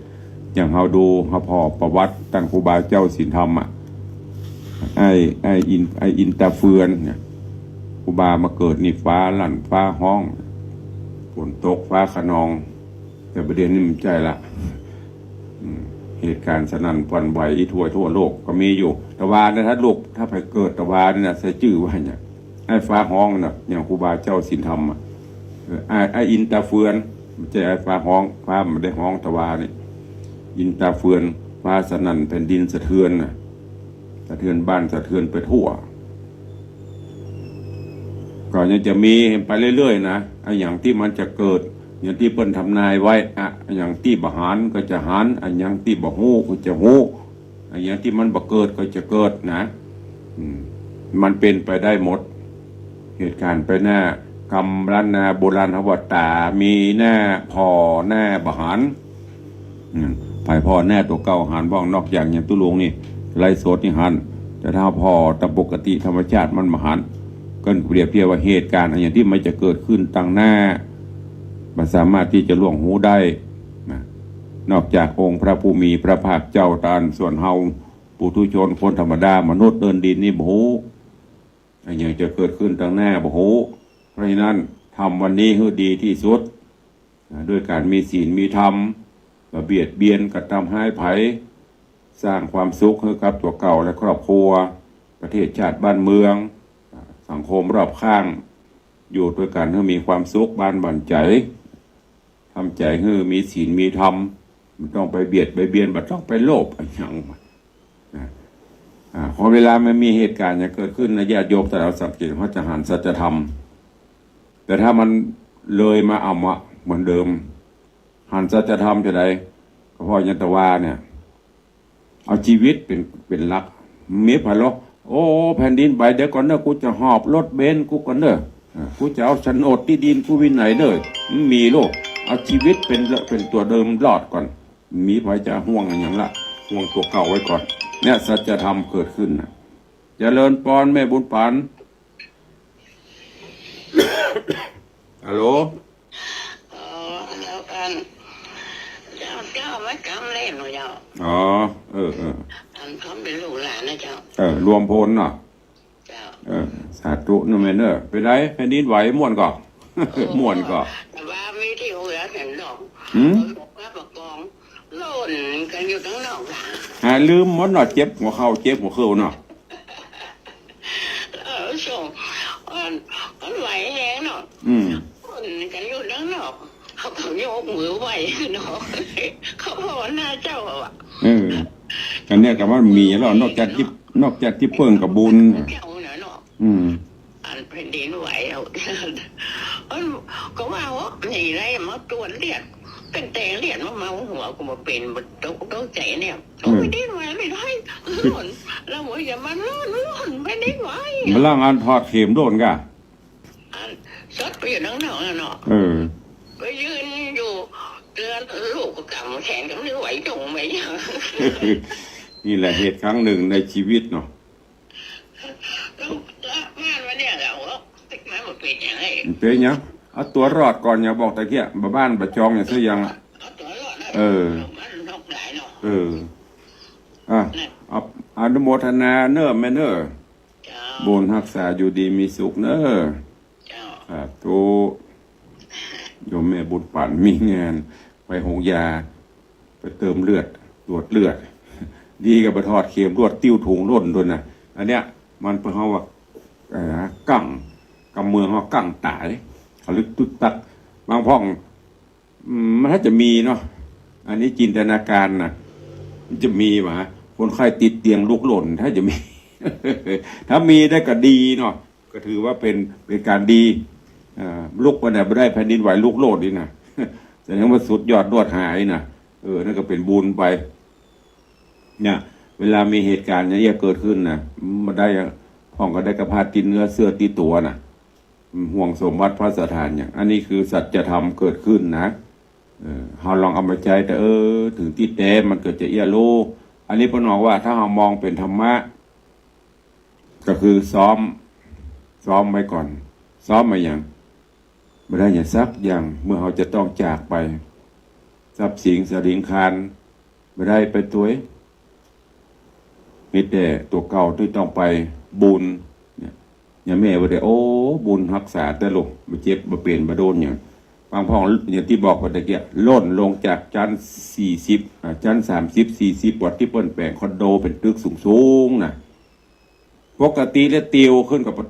S1: อย่างเราดูพระพ่อประวัติตั้งครูบาเจ้าศีลธรรมไออินตาเฟือนเนี่ยครูบามาเกิดนี่ฟ้าลั่นฟ้าห้องฝนตกฟ้าขนองแต่ประเด็นนี้มันใจละเหตุการณ์สนั่นหวั่นไหวทั่วโลกก็มีอยู่ตะวันนะถ้าไปเกิดตะวันเนี่ยใส่ชื่อว่าเนี่ยไอ้ฟ้าห้องน่ะอย่างครูบาเจ้าศีลธรรมไออินตาเฟือนไม่ใช่ไอ้ฟ้าห้องฟ้าไม่ได้ห้องตะวันนี่อินตาเฟือนฟ้าสนั่นแผ่นดินสะเทือนน่ะสะเทือนบ้านสะเทือนไปทั่วก็ยังจะมีไปเรื่อยๆนะไอ้อย่างที่มันจะเกิดอย่างที่เปิ้นทำนายไว้อย่างที่บหารก็จะหารอย่างที่บหูก็จะหูอย่างที่มันบ่เกิดก็จะเกิดนะมันเป็นไปได้หมดเหตุการณ์ไปหน้ากำลันนาโบราณวตามีหน้าพอหน้าบหารภายพอแน่ตัวเก่าหันบ้องนอกอย่างตุลุงนี่ไรโสดนี่หันแต่ถ้าพอตามปกติธรรมชาติมันมหันก็เปรียบเทียบว่าเหตุการณ์อย่างที่มันจะเกิดขึ้นตั้งหน้ามันสามารถที่จะล่วงหูได้นะนอกจากองค์พระผู้มีพระภาคเจ้าตาส่วนเฮาปุถุชนคนธรรมดามนุษย์เดินดินนี่บ่ฮู้อย่างจะเกิดขึ้นตั้งหน้าบ่ฮู้เพราะฉะนั้นทำวันนี้ให้ดีที่สุดด้วยการมีศีลมีธรรมเบียดเบียนกระทำให้ไผสร้างความสุขให้กับตัวเก่าและครอบครัวประเทศชาติบ้านเมืองสังคมรอบข้างอยู่ด้วยกันให้มีความสุขบ้านบั่นใจทำใจให้มีศีลมีธรรมไม่ต้องไปเบียดไปเบียนไม่ต้องไปโลภอย่างพอเวลามันมีเหตุการณ์จะเกิดขึ้นนะญาติโยมแต่เราสังเกตว่าจะหันสัจธรรมแต่ถ้ามันเลยมาเอามาเหมือนเดิมหันสัจธรรมจะได้ก็เพราะยันตวาเนี่ยเอาชีวิตเป็นหลักมีพะโลโอ้แผ่นดินไหวเดี๋ยวก่อนเนอะกูจะหอบรถเบนซ์กูก่อนเนอะ กูจะเอาโฉนดที่ดินกูวินไหนเด้อมีโลกเอาชีวิตเป็นตัวเดิมรอดก่อน มีไว้จะห่วงอย่างละห่วงตัวเก่าไว้ก่อน เนี่ยสัจธรรมเกิดขึ้นนะเจริญปอนแม่บุญปานฮัลโหล
S2: แล้วกันเจ้าไม่กำเล่นหรอเจ้า
S1: อ๋อ
S2: อันเขาเป็นลูกหลานนะเจ้า
S1: รวมพลเนาะ
S2: เจ้า
S1: สาธุนู่นแม่เนอไปได้แผ่นดินไหวม่วนก่อ ม่วนก่อ
S2: แต่ว่ามีที่หัวเห็นดอกบอกว่าประกองโล่นกันอยู่ทั้งนอกหลัง
S1: ลืมมดเนาะเจ็บหัวเข่าเจ็บหัวเข่าเนาะ
S2: ส่งอันไหวแห้งเนาะกันอยู่ทั้งนอกเขายกมือไหวเนาะเขาภาวนาเจ้าอ่ะ
S1: กันเนี่ยกับว่ามีแล้วนอกจากที่เพิ่งกับบุญ
S2: เจ้าเนาะอันเป็นดินไหวเอาก็ว่าว่าหนีไรมาตรวจเลือดเป็นแตงเลือดมาหัวกูมาเป็นต้องใจเนี่ยไม่ได้ไหวไม่ได้หล่นเราบอกอย่ามาล่นไม่ได้ไหว
S1: มาล่างอันทอดเข็มโดนกะ
S2: ซดไปอยู่นั่งนอกเนาะก็ยืนอยู่เตือนลูกก็กำแขนก็ไม่ไหวจงไหม
S1: นี่แหละเหตุครั้งหนึ่งในชีวิตเนาะ
S2: แล้วบ้านวันเนี้ยเราติ๊กมาหมดเป็นยังไง
S1: เป็นยังเอาตัวรอดก่อนอย่าบอกตะเกียบบ้านบะจองอย่าซื้อยังอนุโมทนาเนอแม่เนอบุญรักษาอยู่ดีมีสุขเนอตุโยมแม่บุญปั่นมีงานไปหงยาไปเติมเลือดตรวจเลือดดีกับไปทอดเข็มรวดติ้วถุงร่นด้วยนะอันเนี้ยมันเป็นเขาว่ากั้งกำเมืองเขากั้งตายเขาลึกตึกตักบางพ่องมันถ้าจะมีเนาะอันนี้จินตนาการนะมันจะมีวะคนไข้ติดเตียงลุกหล่นถ้าจะมี ถ้ามีได้ก็ดีเนาะก็ถือว่าเป็นการดีลุกมาไหนไม่ได้แผ่นดินไหวลุกโลดนี่นะแสดงว่าสุดยอดรวดหายนะนั่นก็เป็นบุญไปเนี่ยเวลามีเหตุการณ์อย่างนี้เกิดขึ้นนะมาได้พ่องก็ได้กระพาติดเนื้อเสื้อติดตัวนะห่วงสมบัติพระสถานอย่างอันนี้คือสัจธรรมเกิดขึ้นนะเราลองเอามาใจแต่ถึงที่แต้มันเกิดจะเอี้ยโลอันนี้พ่อหนอกว่าถ้าเรามองเป็นธรรมะก็คือซ้อมไว้ก่อนซ้อมมาอย่างไม่ได้อย่างซักอย่างเมื่อเราจะต้องจากไปทรัพย์สินสลิงคารไม่ได้ไปตัวมีแต่ตัวเก่าที่ต้องไปบุญเนี่ยอย่างแม่ว่าได้โอ้บุญรักษาแต่ลูกมาเจ็บมาเปลี่ยนมาโดนอย่างบางพ่ออย่างที่บอกไปตะเกียล่นลงจากชั้น40ชั้น30-40วัดที่เปิ้นแปลงคอนโดเป็นตึกสูงๆนะปกติแล้วติวขึ้นกับหั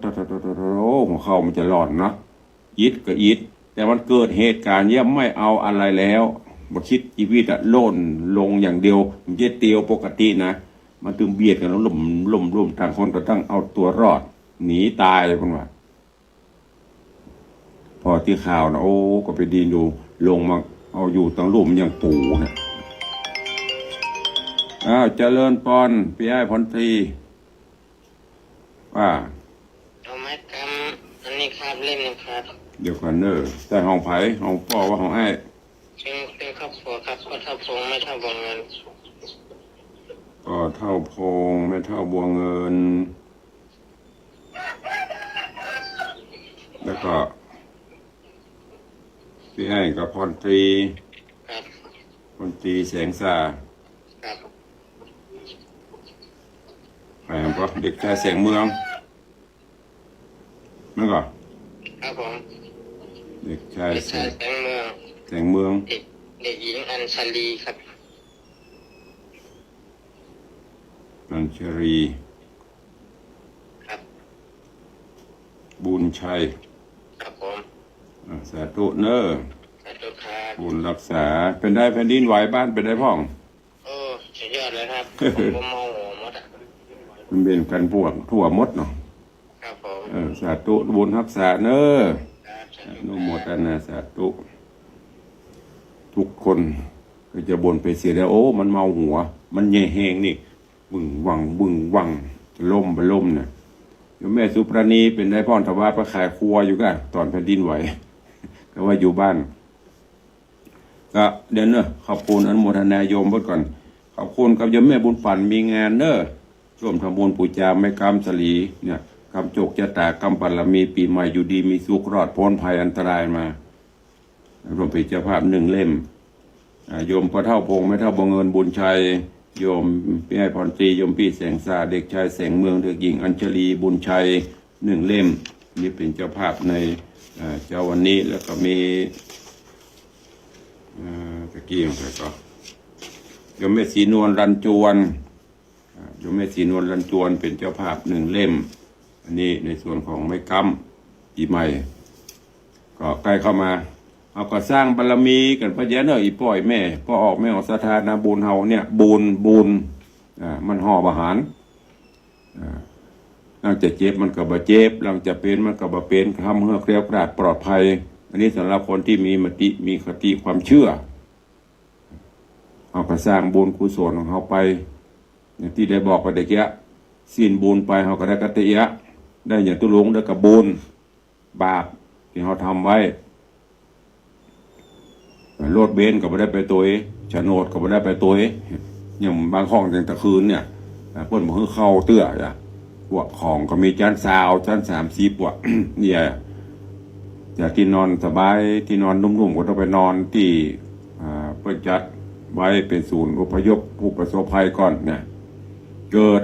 S1: วเข่ามันจะหลอนนะยิดก็ยิดแต่มันเกิดเหตุการณ์เยี่ยมไม่เอาอะไรแล้วมาคิดชีวิตล่นลงอย่างเดียวมันจะติวปกตินะมันตึงเบียดกันแล้วล่มต่างคนก็ต้องเอาตัวรอดหนีตายเลยคนว่าพอที่ข่าวนะโอ้ก็ไปดีดูลงมาเอาอยู่ตั้งลุ่มอย่างปู่นะเจริญปอนพี่ไอ้พรตรีว่า
S2: เอาไม้กำอันนี้ครับเล่นนะครับ
S1: เดี๋ยวก่อนเนอแต่ห้องไผ่ห้องพ่อว่าห้องไอ้
S2: เป็นครอบครัวครับก็เท่าพงไม่เท่าบัวเงิน
S1: ก็เท่าพงไม่เท่าบัวเงินแล้วก็พี่ไอ้กับพรตรีพรตรีแสงสาก็เด็กชายแสงเมืองนั่นก็
S2: ครับผม
S1: เด็กชายแสงเมือง
S2: เด็กหญิงอัญชลีครับ
S1: อัญชลี
S2: ครับ
S1: บุญชัย
S2: ครับผม
S1: สาธุเนอ
S2: สาธุครับ
S1: บุญรักษาเป็นได้แผ่นดินไหวบ้านเป็นได้พ่อง
S2: สุดยอดเลยครับผมมองหัวมด
S1: มันเป็นกันพวกทั่วมดเนาะ
S2: ครับผม
S1: สาธุบุญรักษาเนอนุโมทนาสาธุทุกคนก็จะบนไปเสียแล้วโอ้มันเมาหัวมันแย่แหงนี่บึ่งวังจะล่มไปล่มเนี่ย โยมแม่สุปราณีเป็นได้พ่อถวายพระขายครัวอยู่กันตอนแผ่นดินไหว ก็ว่าอยู่บ้านก็เดี๋ยวเนอะขอบคุณอนุโมทนาโยมเพิ่นก่อนขอบคุณกับโยมแม่บุญปั่นมีงานเนอะร่วมทำบุญปูจาไม่กำสลีเนี่ยกำโจกจะตากำปัลลมีปีใหม่อยู่ดีมีสุขรอดพ้นภัยอันตรายมารวมเป็นเจ้าภาพ1 เล่มโยมพ่อเท่าพงไม่เท่าบังเอิญบุญชัยโยมพี่ไอพรตรีโยมพี่แสงสาเด็กชายแสงเมืองเด็กหญิงอัญชลีบุญชัย1 เล่มนี่เป็นเจ้าภาพในเจ้าวันนี้แล้วก็มีตะกี้ของใครก็โยมแม่ศรีนวลรันจวนโยมแม่ศรีนวลรันจวนเป็นเจ้าภาพ1 เล่มอันนี้ในส่วนของไม้ค้ำปีใหม่ก็ใกล้เข้ามาเอาก็สร้างบารมีกันพระยะเนออีป่อยแม่พอออกแม่ออกสถานะบุญเฮาเนี่ยบุญมันห่อบาหารหลังจะเจ็บมันก็บ่เจ็บหลังจะเป็นมันก็บ่เป็นทำเพื่อเคลียวกราดปลอดภัยอันนี้สำหรับคนที่มีคติความเชื่อเอาก็สร้างบุญกุศลของเฮาไปอย่างที่ได้บอกไปเด็กยะสิ้นบุญไปเฮาก็ได้กติยะได้อย่างตุลงได้กับบุญบาปที่เฮาทำไว้รถเบนซ์ก็ไม่ได้ไปตัวเองโฉนดก็ไม่ได้ไปตัวเองอย่างบางห้องอย่างตะคืนเนี่ยเพิ่นบอกให้เข้าเตื้อจ้ะพวกของก็มีชั้น20ชั้น30พวก เนี่ยจะที่นอนสบายที่นอนนุ่มๆก็ต้องไปนอนที่เพิ่นจัดไว้เป็นศูนย์อพยพผู้ประสบภัยก่อนเนี่ยเกิด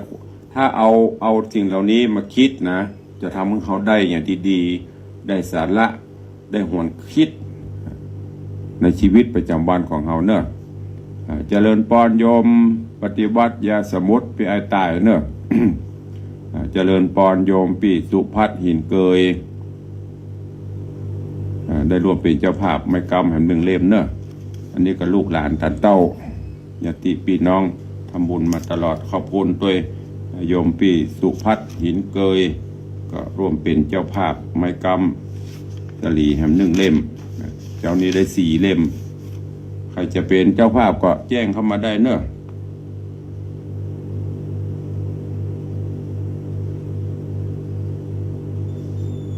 S1: ถ้าเอาสิ่งเหล่านี้มาคิดนะจะทำให้เขาได้อย่างดีๆได้สาระได้หวนคิดในชีวิตประจำวันของเราเนอะเจริญปอนโยมปฏิวัติยาสมุทรปีไอตายเนอะ เจริญปอนโยมปีสุพัฒน์หินเกยได้ร่วมเป็นเจ้าภาพไม้กำแห่ง1 เล่มเนอะอันนี้ก็ลูกหลานตันเต้าญาติพี่น้องทำบุญมาตลอดขอบคุณด้วยโยมปีสุพัฒน์หินเกยก็ร่วมเป็นเจ้าภาพไม้กำสลีแห่ง1 เล่มเจ้านี้ได้4 เล่มใครจะเป็นเจ้าภาพก็แจ้งเข้ามาได้เนอะ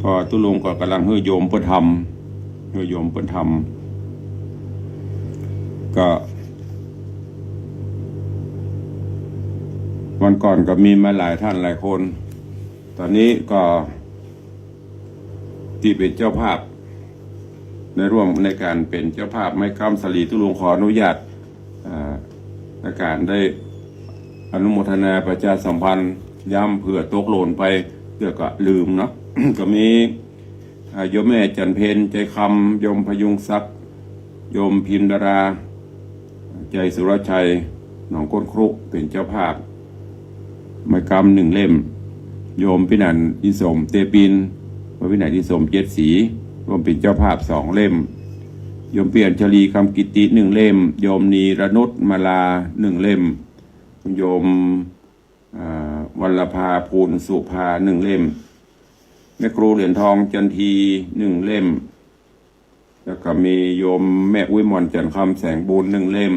S1: พอตุลงก็กำลังเฮือโยมเพื่อทำก็วันก่อนก็มีมาหลายท่านหลายคนตอนนี้ก็ที่เป็นเจ้าภาพในร่วมในการเป็นเจ้าภาพไม้ค้ำสลีตุลงขออนุญาตในการได้อนุโมทนาประชาสัมพันธ์ย้ำเผื่อตกหล่นไปเพื่อก็ลืมเนาะ ก็มีโยมแม่จันเพนใจคำโยมพยุงศักดิ์โยมพิมดาราใจสุรชัยหนองก้นครุเป็นเจ้าภาพไม้ค้ำ1 เล่มโยมพินันอิสมเตปินพินันอิสม7 สีรวมเป็นเจ้าภาพ2 เล่มโยมเปลี่ยนชลีคำกิติ1 เล่มโยมนีรนุชมาลา1 เล่มโยมวัลภาภูลสุภา1 เล่มแม่ครูเหรียญทองจันที1 เล่มแล้วก็มีโยมแม่อุ้ยมอนจันคำแสงบุญ1 เล่ม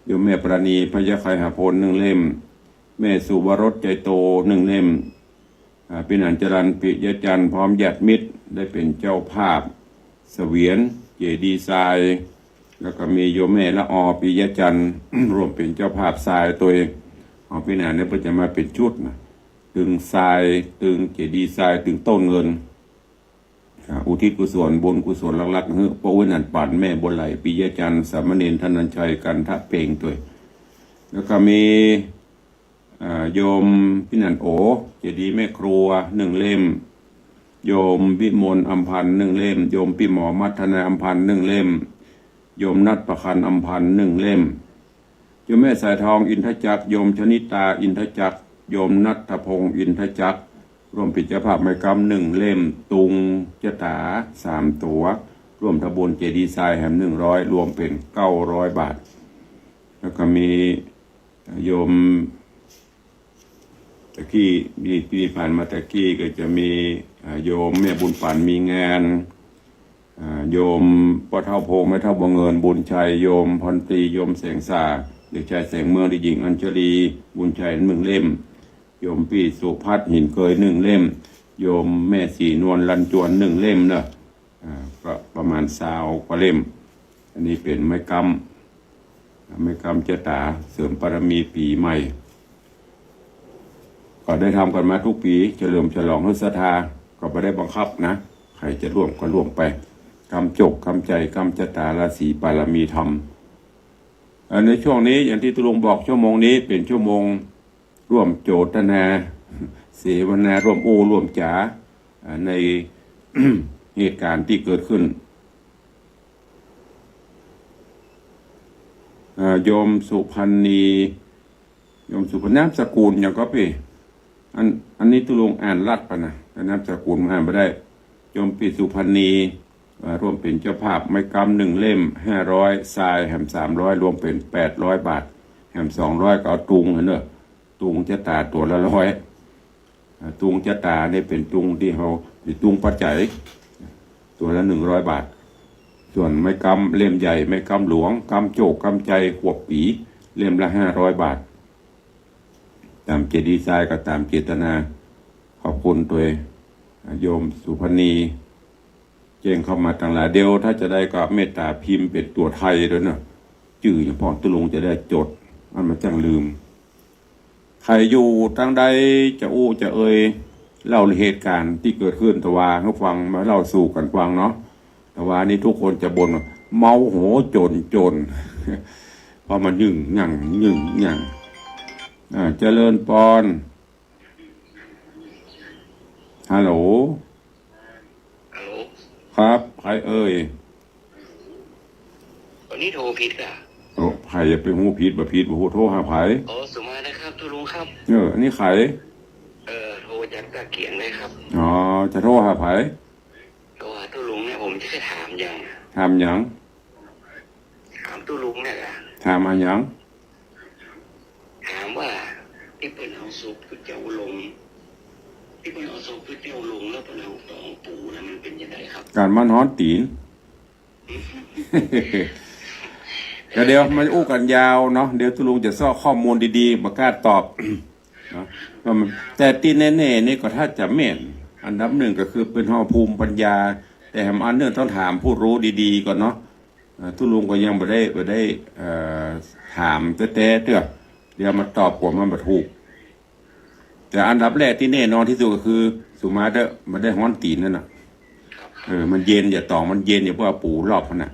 S1: โยมแม่ปราณีพยาไคหาพล1 เล่มแม่สุวรสใจโต1 เล่มปินันจรันปิยจันทร์พร้อมญาติมิตรได้เป็นเจ้าภาพเสวียนเจดีย์ทรายแล้วก็มีโยมแม่ละอปิยจันทร์ รวมเป็นเจ้าภาพทรายตัวเองปินันเนี่ยจะมาเป็นชุดนะตึงทรายตึงเจดีย์ทรายตึงต้นเงินอุทิศกุศลบุญกุศลลักๆเฮ้อพระวินันปั่นแม่บนไหลปิยจันทร์สามเณรธนัญชัยกันทะเพลงตัวแล้วก็มีโยมพินันโอเจดีย์แม่ครัว1 เล่มโยมวิมลอำพันธ์1 เล่มโยมพี่หมอมัทนาอำพันธ์1 เล่มโยมนัทประคันอำพันธ์1 เล่มโยมแม่สายทองอินทจักรโยมชนิตาอินทจักรโยมนัทพงศ์อินทจักรร่วมปิจเจ้าภาพไม้กำ1 เล่มตุงเจตา3 ตัวร่วมทำบุญเจดีย์ทรายแห่ง100รวมเป็น900 บาทแล้วก็มีโยมตะกี้ปีผ่านมาตะกี้ก็จะมีโยมแม่บุญปั่นมีงานโยมพ่อเท่าโพงแม่เท่าบังเอิญบุญชัยโยมพรตรีโยมแสงสาเด็กชายแสงเมืองเด็กหญิงอัญชลีบุญชัย1 เล่ม โยมพี่สุพัฒน์หินเกย1 เล่มโยมแม่สีนวลลันจวน1 เล่มเนอะก็ประมาณ20 กว่าเล่มอันนี้เป็นไม้กำเจตาเสริมบารมีปีใหม่ก็ได้ทำกันมาทุกปีเฉลิมฉลองฤศธาก็ไม่ได้บังคับนะใครจะร่วมก็ร่วมไปกำจกกำใจกำเจตาราศีบารมีธรรมในช่วงนี้อย่างที่ตุลุงบอกชั่วโมงนี้เป็นชั่วโมงร่วมโจทนาเสวนาร่วมร่วมจ๋าใน เหตุการณ์ที่เกิดขึ้นโยมสุพรรณีโยมสุพรรณนามสกุลอย่างก็พี่อันนี้ตุลุงอ่านลัดปะนะนามสกุลอ่านไม่ได้โยมปีสุพรรณีร่วมเป็นเจ้าภาพไม้กำ1 เล่ม500ทรายแหม300รวมเป็น800 บาทแหม200ก็เอาตุงเนอะตุงจะตาตัวละ100ตุงจะตาเนี่ยเป็นตุงที่เขาเป็นตุงปัจจัยตัวละ100 บาทส่วนไม้กำเล่มใหญ่ไม้กำหลวงกำโจกกำใจขวบปีเล่มละ500 บาทตามเจดีย์ทรายก็ตามเจตนาขอบคุณตัวโยมสุพรรณีเจงเข้ามาต่างหลายเดียวถ้าจะได้ก็เมตตาพิมพ์เป็นตัวไทยด้วยนะจื่ออย่างพ่อตุลุงจะได้จดมันจังลืมใครอยู่ทางใดจะจะเล่าเหตุการณ์ที่เกิดขึ้นตะวาให้ฟังมาเล่าสู่กันฟังเนาะตะวานี้ทุกคนจะบ่นเมาโหจน เพราะมันยึ่งหยั่งเจริญปอนฮัลโหล
S2: ฮัลโหล
S1: ครับใคร
S2: วันนี้โทรผิดอ่ะ
S1: ไผ่จะไปหูผิดบ่โทรหาไผ่
S2: สุมานะครับทุลุงครับ
S1: อันนี้ไข่
S2: โทรจากตะเกียงเลยครับ
S1: จะโทรหาไผ่
S2: โทรหาทุลุงเนี่ยผมจะถามยัง
S1: ถาม
S2: ทุลุงเนี่ย
S1: ถามมายัง
S2: ถามว่าที่เป็นเอาศพพุทธเจ้าลงที่เป็นเอาศพพุทธเจ้าลงแล้วเป็นเอาตองปูนะมันเป็นยังไงครับ
S1: การมันฮ้อนตีน ก็เดี๋ยวมันกันยาวเนาะเดี๋ยวตุลุงจะซ่อข้อมูลดีๆประกล้าศตอบ เนาะแต่ที่แน่ๆนี่ก็ถ้าจะแม่นอันดับ1ก็คือเป็นหอภูมิปัญญาแต่อันนึงต้องถามผู้รู้ดีๆก่อนเนาะตุลุงก็ยังไม่ได้ถามแต่เดี๋ยวมาตอบกว่ามันบ่ถูกแต่อันดับแรกที่แน่นอนที่สุดก็คือสุมาเตอร์มันได้ฮ้อนตีนนั่นน่ะมันเย็นอย่าตองมันเย็นอย่าเพราะว่าปูรอบมันน่ะ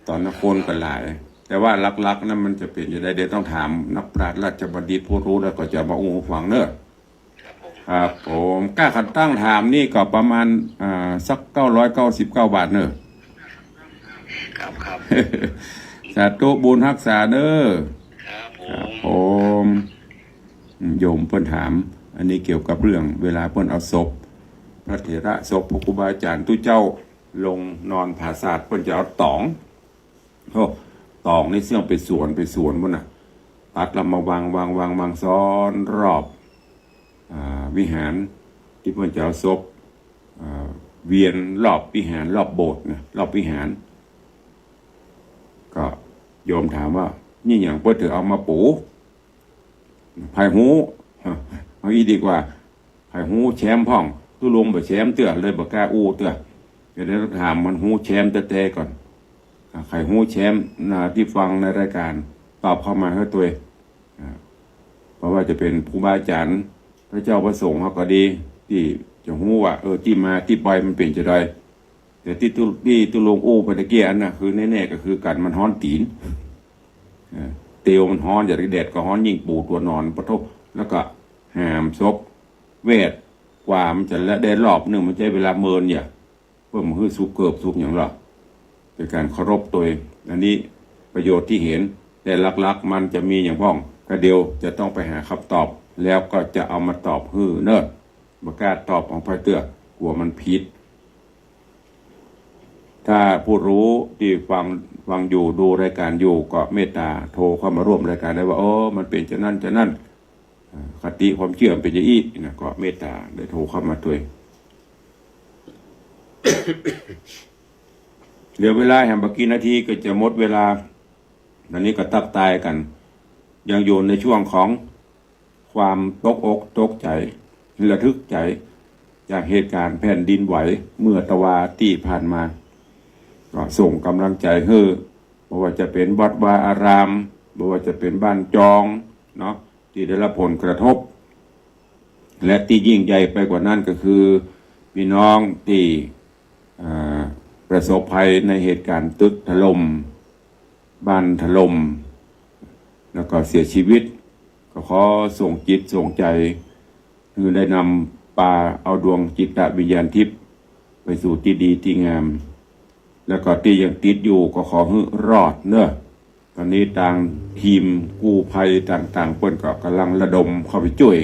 S1: ตอนนั้นคนก็หลายแต่ว่าลักๆนั้นมันจะเป็นอย่างไรเดี๋ยวต้องถามนักปราชญ์ราชบัณฑิตผู้รู้แล้วก็จะมาฟังเนอะครับผมกล้าขัดตั้งถามนี่ก็ประมาณสัก999 บาทเนอะ
S2: ครับ
S1: สาธุบุญรักษาเนอะ
S2: ครับ
S1: ผมโยมเพิ่นถามอันนี้เกี่ยวกับเรื่องเวลาเพิ่นเอาศพพระเถระศพพระครูบาอาจารย์ทุเจ้าลงนอนผาศาสตร์เพิ่นจะเอาตองนี่เสื่องไปสวนบนน่ะตัดลำมาวางซ้อนรอบวิหารที่เพิ่นจะเอาศพเวียนรอบวิหารรอบโบสถ์นะรอบวิหารก็โยมถามว่านี่อย่างเพิ่นถือเอามาปูไผ่หูเอาอีดีกว่าไผ่หูแชมพ่องตุลุงบ่แชมเตื้อเลยบ่กล้าเตื้อเดี๋ยวถามมันหูแชมแต่ก่อนใครหูแชมที่ฟังในรายการตอบเข้ามาให้ตัวเพราะว่าจะเป็นครูบาอาจารย์พระเจ้าประสงค์เขาก็ดีที่จะหูว่าที่มาที่ไปมันเป็นจะได้แต่ที่ตุลุงไปตะเกียนน่ะคือแน่ๆก็คือกันมันฮ้อนตีนเตียวมันฮ้อนอย่าแดดก็ฮ้อนยิ่งปูตัวนอนปะทุแล้วก็หามซบเวทกว่ามันจะละได้รอบนึงมันใช้เวลาเมินเนี่ยเพื่อมันคือสุกเกิบสุกอย่างละเป็นการเคารพตัวเองอันนี้ประโยชน์ที่เห็นแต่ลักๆมันจะมีอย่างพ้องก็เดียวจะต้องไปหาคำตอบแล้วก็จะเอามาตอบเนิ่นประกล้าศตอบของพระเตื้อกลัวมันผิดถ้าผู้รู้ที่ฟังอยู่ดูรายการอยู่ก็เมตตาโทรเข้ามาร่วมรายการได้ว่ามันเป็นจะนั่นคติความเชื่อเป็นอย่างนี้นะก็เมตตาได้โทรเข้ามาด้วย เหลือเวลาแห่งบกี่นาทีก็จะหมดเวลาตอนนี้ก็ตับตายกันยังอยู่ในช่วงของ ความตกอกตกใจระทึกใจจากเหตุการณ์แผ่นดินไหวเมื่อตะวาที่ผ่านมาก็ส่งกำลังใจให้ไม่ว่าจะเป็นวัดวาอารามไม่ว่าจะเป็นบ้านจองเนาะที่ได้รับผลกระทบและที่ยิ่งใหญ่ไปกว่านั้นก็คือพี่น้องที่ประสบภัยในเหตุการณ์ตึกถล่มบ้านถล่มแล้วก็เสียชีวิตก็ขอส่งจิตส่งใจคือได้นำปาเอาดวงจิตวิญญาณทิพย์ไปสู่ที่ดีที่งามแล้วก็ที่ยังติดอยู่ก็ขอให้รอดเนอะตอนนี้ทางทีมกู้ภัยต่างๆเพิ่นก็กำลังระดมเข้าไปช่วย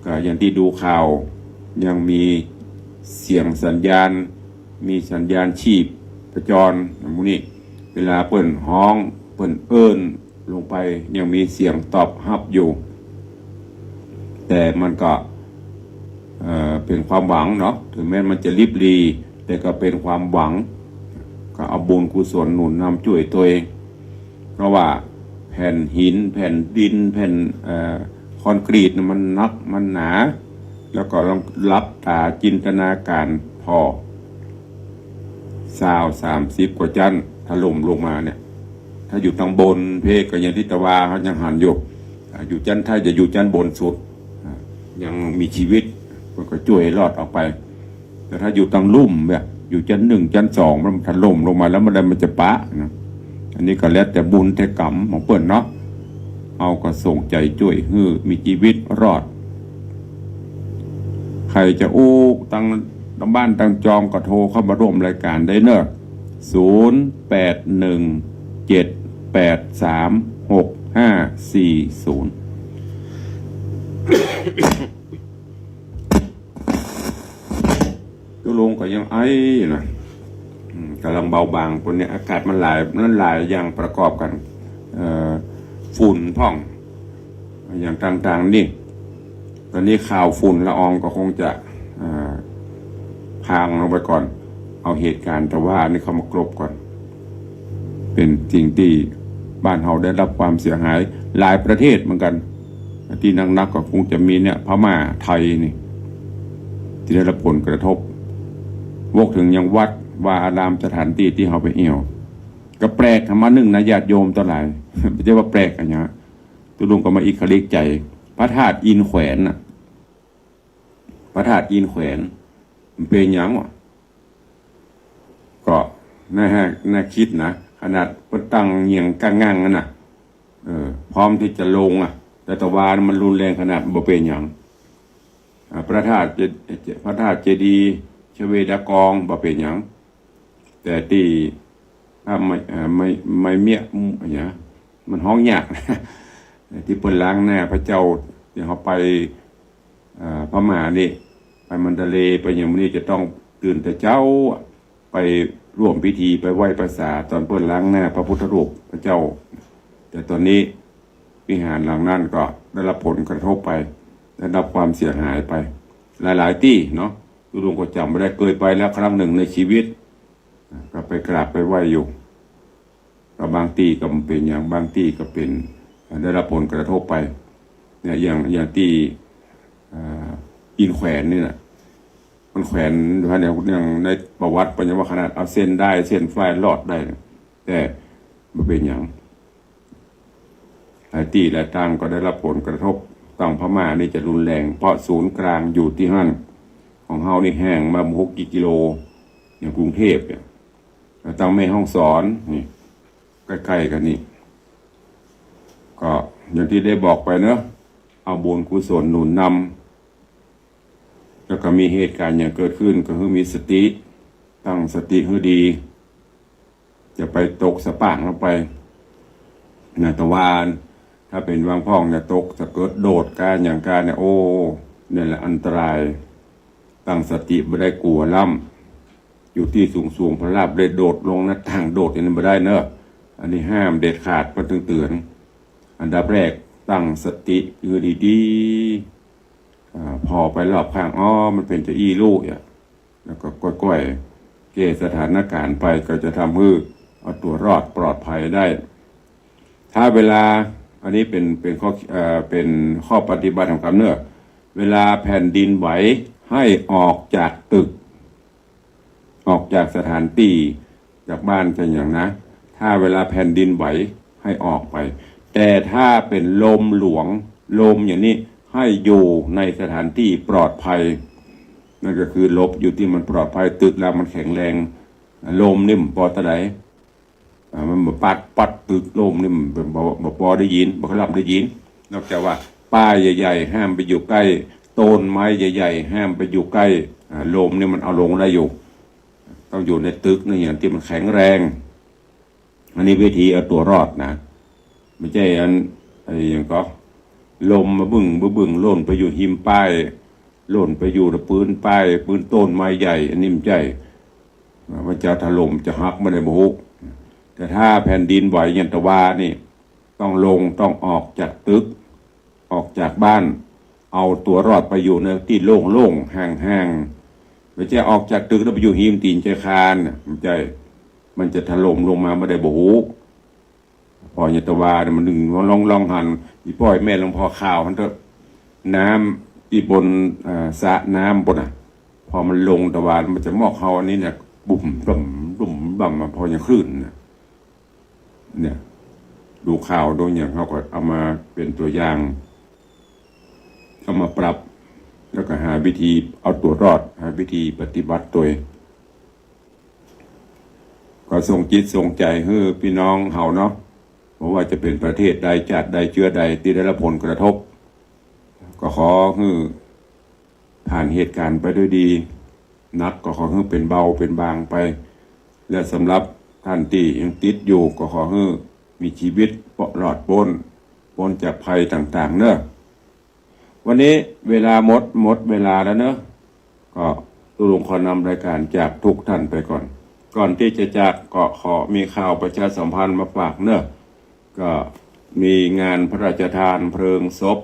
S1: ก็อย่างที่ดูข่าวยังมีเสียงสัญญาณมีสัญญาณชีพประจรพวกนี้เวลาเปิ้นฮ้องเปิ้นเอิ้นลงไปยังมีเสียงตอบรับอยู่แต่มันก็เป็นความหวังเนาะถึงแม้มันจะริบรีแต่ก็เป็นความหวังก็เอาบุญกุศลหนุนนำช่วยตัวเองเพราะว่าแผ่นหินแผ่นดินแผ่นคอนกรีตมันนักมันหนาแล้วก็ลองรับตาจินตนาการพอ30 กว่าชั้นถล่มลงมาเนี่ยถ้าอยู่ทางบนเพกก็ยังทิตวาเขายังหันอยู่ชั้นถ้าจะอยู่ชั้นบนสุดยังมีชีวิตมันก็ช่วยรอดออกไปแต่ถ้าอยู่ทางลุ่มแบบอยู่ชั้น1 ชั้น 2มันถล่มลงมาแล้วมันจะปะนะอันนี้ก็แล้วแต่บุญแต่กรรมของเปิ้นเนาะเอาก็ส่งใจช่วยให้มีชีวิตรอดใครจะตั้งบ้านตั้งจองก็โทรเข้ามาร่วมรายการได้เนอะ0817836540ตัวลงก็ยังไอ้นะกำลังเบาบางคนนี้อากาศมันหลายอย่างประกอบกันฝุ่นพ่องอย่างต่างๆนี่ตอนนี้ข่าวฝุ่นละอองก็คงจะพางลงไปก่อนเอาเหตุการณ์แต่ว่านี่เขามากรบก่อนเป็นสิ่งที่บ้านเราได้รับความเสียหายหลายประเทศเหมือนกันที่นักก็คงจะมีเนี่ยพม่าไทยนี่ที่ได้รับผลกระทบวกถึงยังวัดวาอารามสถานที่ที่เขาไปเอี่ยวก็แปลกธรรมะหนึ่งนะญาติโยมต่อหลายไม่ใช่ว่าแปลกอะไรเงี้ยตัวลุงก็มาอีกคลิกใจพระธาตุอินแขวนน่ะพระธาตุอินแขวนมันเป็นยังวะก็น่าคิดนะขนาดพตั้งเงียงก้างง่างนั่นน่ะพร้อมที่จะลงแต่ตะวันมันรุนแรงขนาดบ่เป็นอย่างพระธาตุเจดีย์ชเวดากองบ่เป็นอย่างแต่ที่ถ้าไม่เมียอะไรมันห้องยากที่เปิดล้างหน้าพระเจ้าที่เขาไปพม่านี่ไปมันทะเลไปอย่างนี้จะต้องตื่นแต่เจ้าไปร่วมพิธีไปไหว้พระสาตอนเปิดล้างหน้าพระพุทธรูปพระเจ้าแต่ตอนนี้วิหารหลังนั้นก็ได้รับผลกระทบไปได้รับความเสียหายไปหลายที่เนาะทุกคนก็จำไม่ได้เคยไปแล้วครั้งหนึ่งในชีวิตก็ไปกราบไปไหว้อยู่ก็บางที่ก็เป็นอย่างบางที่ก็เป็นได้รับผลกระทบไปเนี่ยอย่างที่อินแขวนนี่นะมันแขวนอย่างในประวัติปัญญาว่าขนาดเอาเส้นได้เส้นไฟลอดได้แต่มันเป็นอย่างหลายที่หลายทางก็ได้รับผลกระทบตั้งพม่านี่จะรุนแรงเพราะศูนย์กลางอยู่ที่หั่นของเฮานี่แห้งมา6 กิโลอย่างกรุงเทพเนี่ยตั้งแม่ห้องสอนนี่ใกล้ๆกันนี่ก็อย่างที่ได้บอกไปเนอะเอาบุญกุศลหนุนนำแล้วก็มีเหตุการณ์อย่างเกิดขึ้นก็คือมีสติตั้งสติให้ดีจะไปตกสะปางลงไปนาตะวันถ้าเป็นวางพ่องเนี่ยตกจะเกิดโดดการอย่างการเนี่ยเนี่ยแหละอันตรายตั้งสติไม่ได้กลัวล่ำอยู่ที่สูงพระราบเลยโดดลงหน้าต่างโดดอย่างนั้นไม่ได้เนอะอันนี้ห้ามเด็ดขาดเพราะเตือนอันดับแรกตั้งสติคือดีๆพอไปรอบข้างมันเป็นจะลูกแล้วก็ก้อยๆเกสถานการณ์ไปก็จะทำให้เอาตัวรอดปลอดภัยได้ถ้าเวลา อันนี้เป็นข้อปฏิบัติของคำเนื้อเวลาแผ่นดินไหวให้ออกจากตึก ออกจากสถานที่จากบ้านกันอย่างนะ ถ้าเวลาแผ่นดินไหวให้ออกไป แต่ถ้าเป็นลมหลวงลมอย่างนี้ให้อยู่ในสถานที่ปลอดภัยนั่นก็คือหลบอยู่ที่มันปลอดภัยตึกแล้วมันแข็งแรงลมนี่มันปอตะไดมันปัดตึกลมนี่มันบ่พอได้ยินบ่รับได้ยินนอกจากว่าป้ายใหญ่ๆห้ามไปอยู่ใกล้ต้นไม้ใหญ่ๆห้ามไปอยู่ใกล้ลมนี่มันเอาลงได้อยู่ต้องอยู่ในตึกนี่อย่างที่มันแข็งแรงอันนี้วิธีเอาตัวรอดนะไม่ใช่ไอ้อย่างก็ลมมาบึ้งโล่นไปอยู่หิมป้ายโล่นไปอยู่ในปืนป้ายปืนต้นไม้ใหญ่อันนี้มันใช่มันจะถล่มจะหักไม่ได้โมโหแต่ถ้าแผ่นดินไหวยันตะวานี่ต้องออกจากตึกออกจากบ้านเอาตัวรอดไปอยู่ในที่โล่งๆห่างๆไม่ใช่ออกจากตึกแล้วไปอยู่หิมตีนใจคานมันจะถล่มลงมาไม่ได้โมโหพอยันตะวาเนี่ยมันหนึ่งลองหันอีป้อยแม่ลงพอข่าวมันเถอะน้ำที่บนสระน้ำบนพอมันลงตะวันมันจะมอกเขาอันนี้เนี่ยบุ่มบ่มพออย่างคลื่นเนี่ยดูข่าวดูอย่างเขาก็เอามาเป็นตัวอย่างเอามาปรับแล้วก็หาวิธีเอาตัวรอดหาวิธีปฏิบัติตัวก็ส่งจิตส่งใจให้พี่น้องเฮาเนาะเพราะว่าจะเป็นประเทศใดชาติใดเชื้อใดที่ได้รับผลกระทบก็ขอให้ผ่านเหตุการณ์ไปด้วยดีนักก็ขอให้เป็นเบาเป็นบางไปและสำหรับท่านที่ยังติดอยู่ก็ขอให้มีชีวิตปลอดพ้นจากภัยต่างๆเนอะวันนี้เวลาหมดเวลาแล้วเนอะก็ตุลุงขอนำรายการจากทุกท่านไปก่อนที่จะจากก็ขอมีข่าวประชาสัมพันธ์มาฝากเนอะก็มีงานพระราชทานเพลิงศพ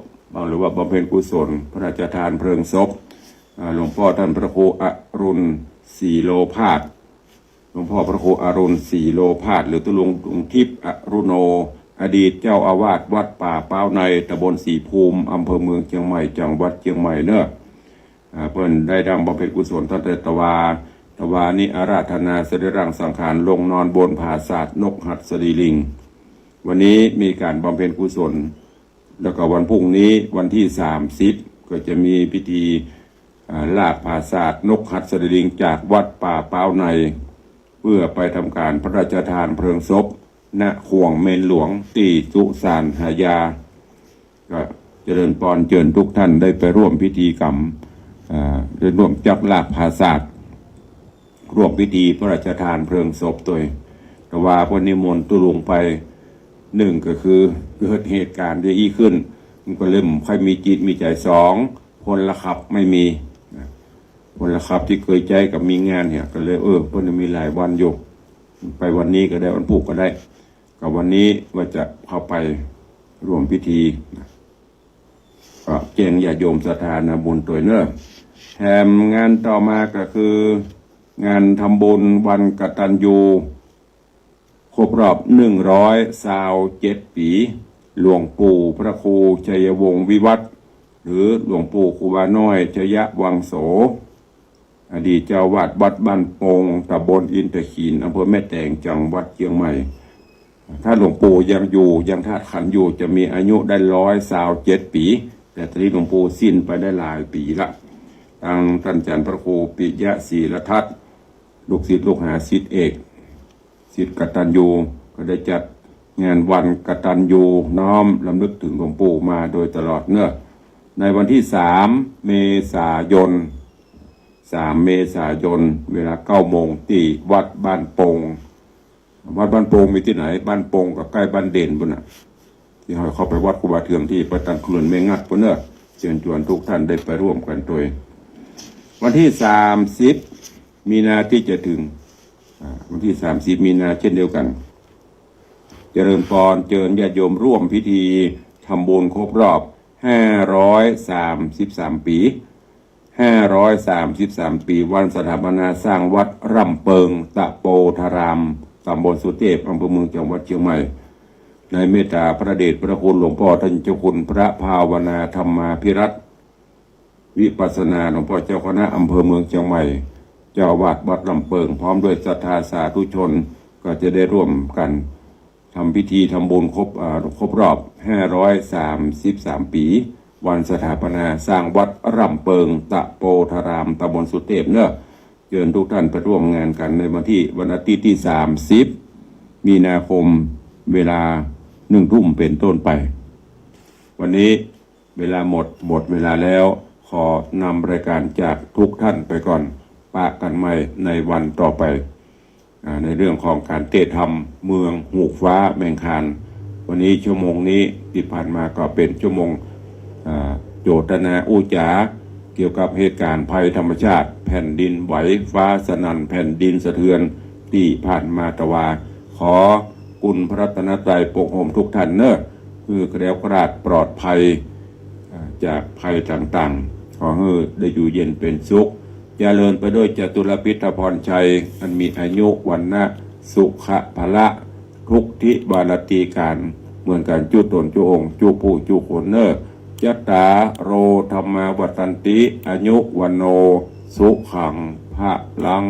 S1: หรือว่าบำเพ็ญกุศลพระราชทานเพลิงศพหลวงพ่อท่านพระครูอรุณศรีโลภาสหลวงพ่อพระครูอรุณศรีโลภาสหรือตุลุงทิพย์อรุโนอดีตเจ้าอาวาสวัดป่าเป้าในตำบลศรีภูมิอำเภอเมืองเชียงใหม่จังหวัดเชียงใหม่เนอะเพิ่นได้ดังบำเพ็ญกุศลท่านตะวานิอาราธนาสรีรังสังขารลงนอนบนผาศาสตร์นกหัดสดีลิงวันนี้มีการบำเพ็ญกุศลแล้วก็วันพรุ่งนี้วันที่30ก็จะมีพิธีลากผาศาสตร์นกหัดสดีลิงจากวัดป่าเป้าในเพื่อไปทำการพระราชทานเพลิงศพณข่วงเมนหลวงตีสุสานหายาก็เจริญพรเชิญทุกท่านได้ไปร่วมพิธีกรรมได้ร่วมจับลากผาศาสตร์ร่วมพิธีพระราชทานเพลิงศพโดยแต่ว่าพระนิมนต์ตุลุงไปหนึ่งก็คือเกิดเหตุการณ์ที่ขึ้นมันก็เริ่มค่อยมีจิตมีใจสองพลขับไม่มีพลขับที่เคยใจกับมีงานเนี่ยก็เลยเพิ่นมีหลายวันอยู่ไปวันนี้ก็ได้วันพุธก็ได้กับวันนี้ว่าจะเข้าไปร่วมพิธีก็แจ้งญาติโยมศรัทธานะบุญตัวเนอะแถมงานต่อมาก็คืองานทำบุญวันกตัญญูครบรอบ127 ปีหลวงปู่พระครูชัยวงศ์วิวัฒน์หรือหลวงปู่ครูบาน้อยชยวังโสอดีตเจ้าวาดวัดบ้านโป่งตำบลอินทขีนอำเภอแม่แตงจังหวัดเชียงใหม่ถ้าหลวงปู่ยังอยู่ยังธาตุขันธ์อยู่จะมีอายุได้127 ปีแต่ตอนนี้หลวงปู่สิ้นไปได้หลายปีละทางท่านอาจารย์พระครูปิยะศรีละทัศน์ลูกศิษย์ลูกหาศิษย์เอกศิษย์กตัญญูก็ได้จัดงานวันกตัญญูน้อมรำลึกถึงหลวงปู่มาโดยตลอดเนื่องในวันที่3 เมษายนเวลา9 โมงที่วัดบ้านโป่งวัดบ้านโป่งมีที่ไหนบ้านโป่งกับใกล้บ้านเด่นปุ่นที่เราเข้าไปวัดครูบาเทืองที่ประตันคลุนเมงัดปุ่นเนอะเชิญชวนทุกท่านได้ไปร่วมกันโดยวันที่30 มีนาที่จะถึงวันที่30 มีนาเช่นเดียวกันเจริญพรเชิญญาติโยมร่วมพิธีทำบุญครบรอบ533 ปี533 ปีวันสถาปนาสร้างวัดร่ำเปิงตะโปธารามตำบลสุเทพอำเภอเมืองจังหวัดเชียงใหม่ ในเมตตาพระเดชพระคุณหลวงพ่อท่านเจ้าคุณพระภาวนาธรรมาภิรัตน์วิปัสสนาหลวงพ่อเจ้าคณะอำเภอเมืองเชียงใหม่เจ้าอาวาสวัดลำเปิงพร้อมด้วยศรัทธาสาธุชนก็จะได้ร่วมกันทำพิธีทำบุญครบรอบ533 ปี วันสถาปนาสร้างวัดลำเปิงตะโปธารามตำบลสุเทพเนอะเชิญทุกท่านไปร่วมงานกันในวันอาทิตย์ที่30 มีนาคมเวลา1 ทุ่มเป็นต้นไป วันนี้เวลาหมดเวลาแล้วขอนำรายการจากทุกท่านไปก่อนปะกันใหม่ในวันต่อไปในเรื่องของการเทศธรรมเมืองหูกฟ้าแมงคานวันนี้ชั่วโมงนี้ที่ผ่านมาก็เป็นชั่วโมงโจทนาอุจาเกี่ยวกับเหตุการณ์ภัยธรรมชาติแผ่นดินไหวฟ้าสนั่นแผ่นดินสะเทือนที่ผ่านมาตะวาขอคุณพระรัตนตรัยปกห่มทุกท่านเนอะคือแคล้วคลาดปลอดภัยจากภัยต่างๆขอให้ได้อยู่เย็นเป็นสุขเจริญไปด้วยจตุรพิธพรชัยอันมีอายุวันนะสุขะพละทุกทิบาลตีการเหมือนกันจุตนจุองค์จุผู้จุคนเนอยัตตาโรธรรมาวัตันติอายุวันโนสุขังพะลัง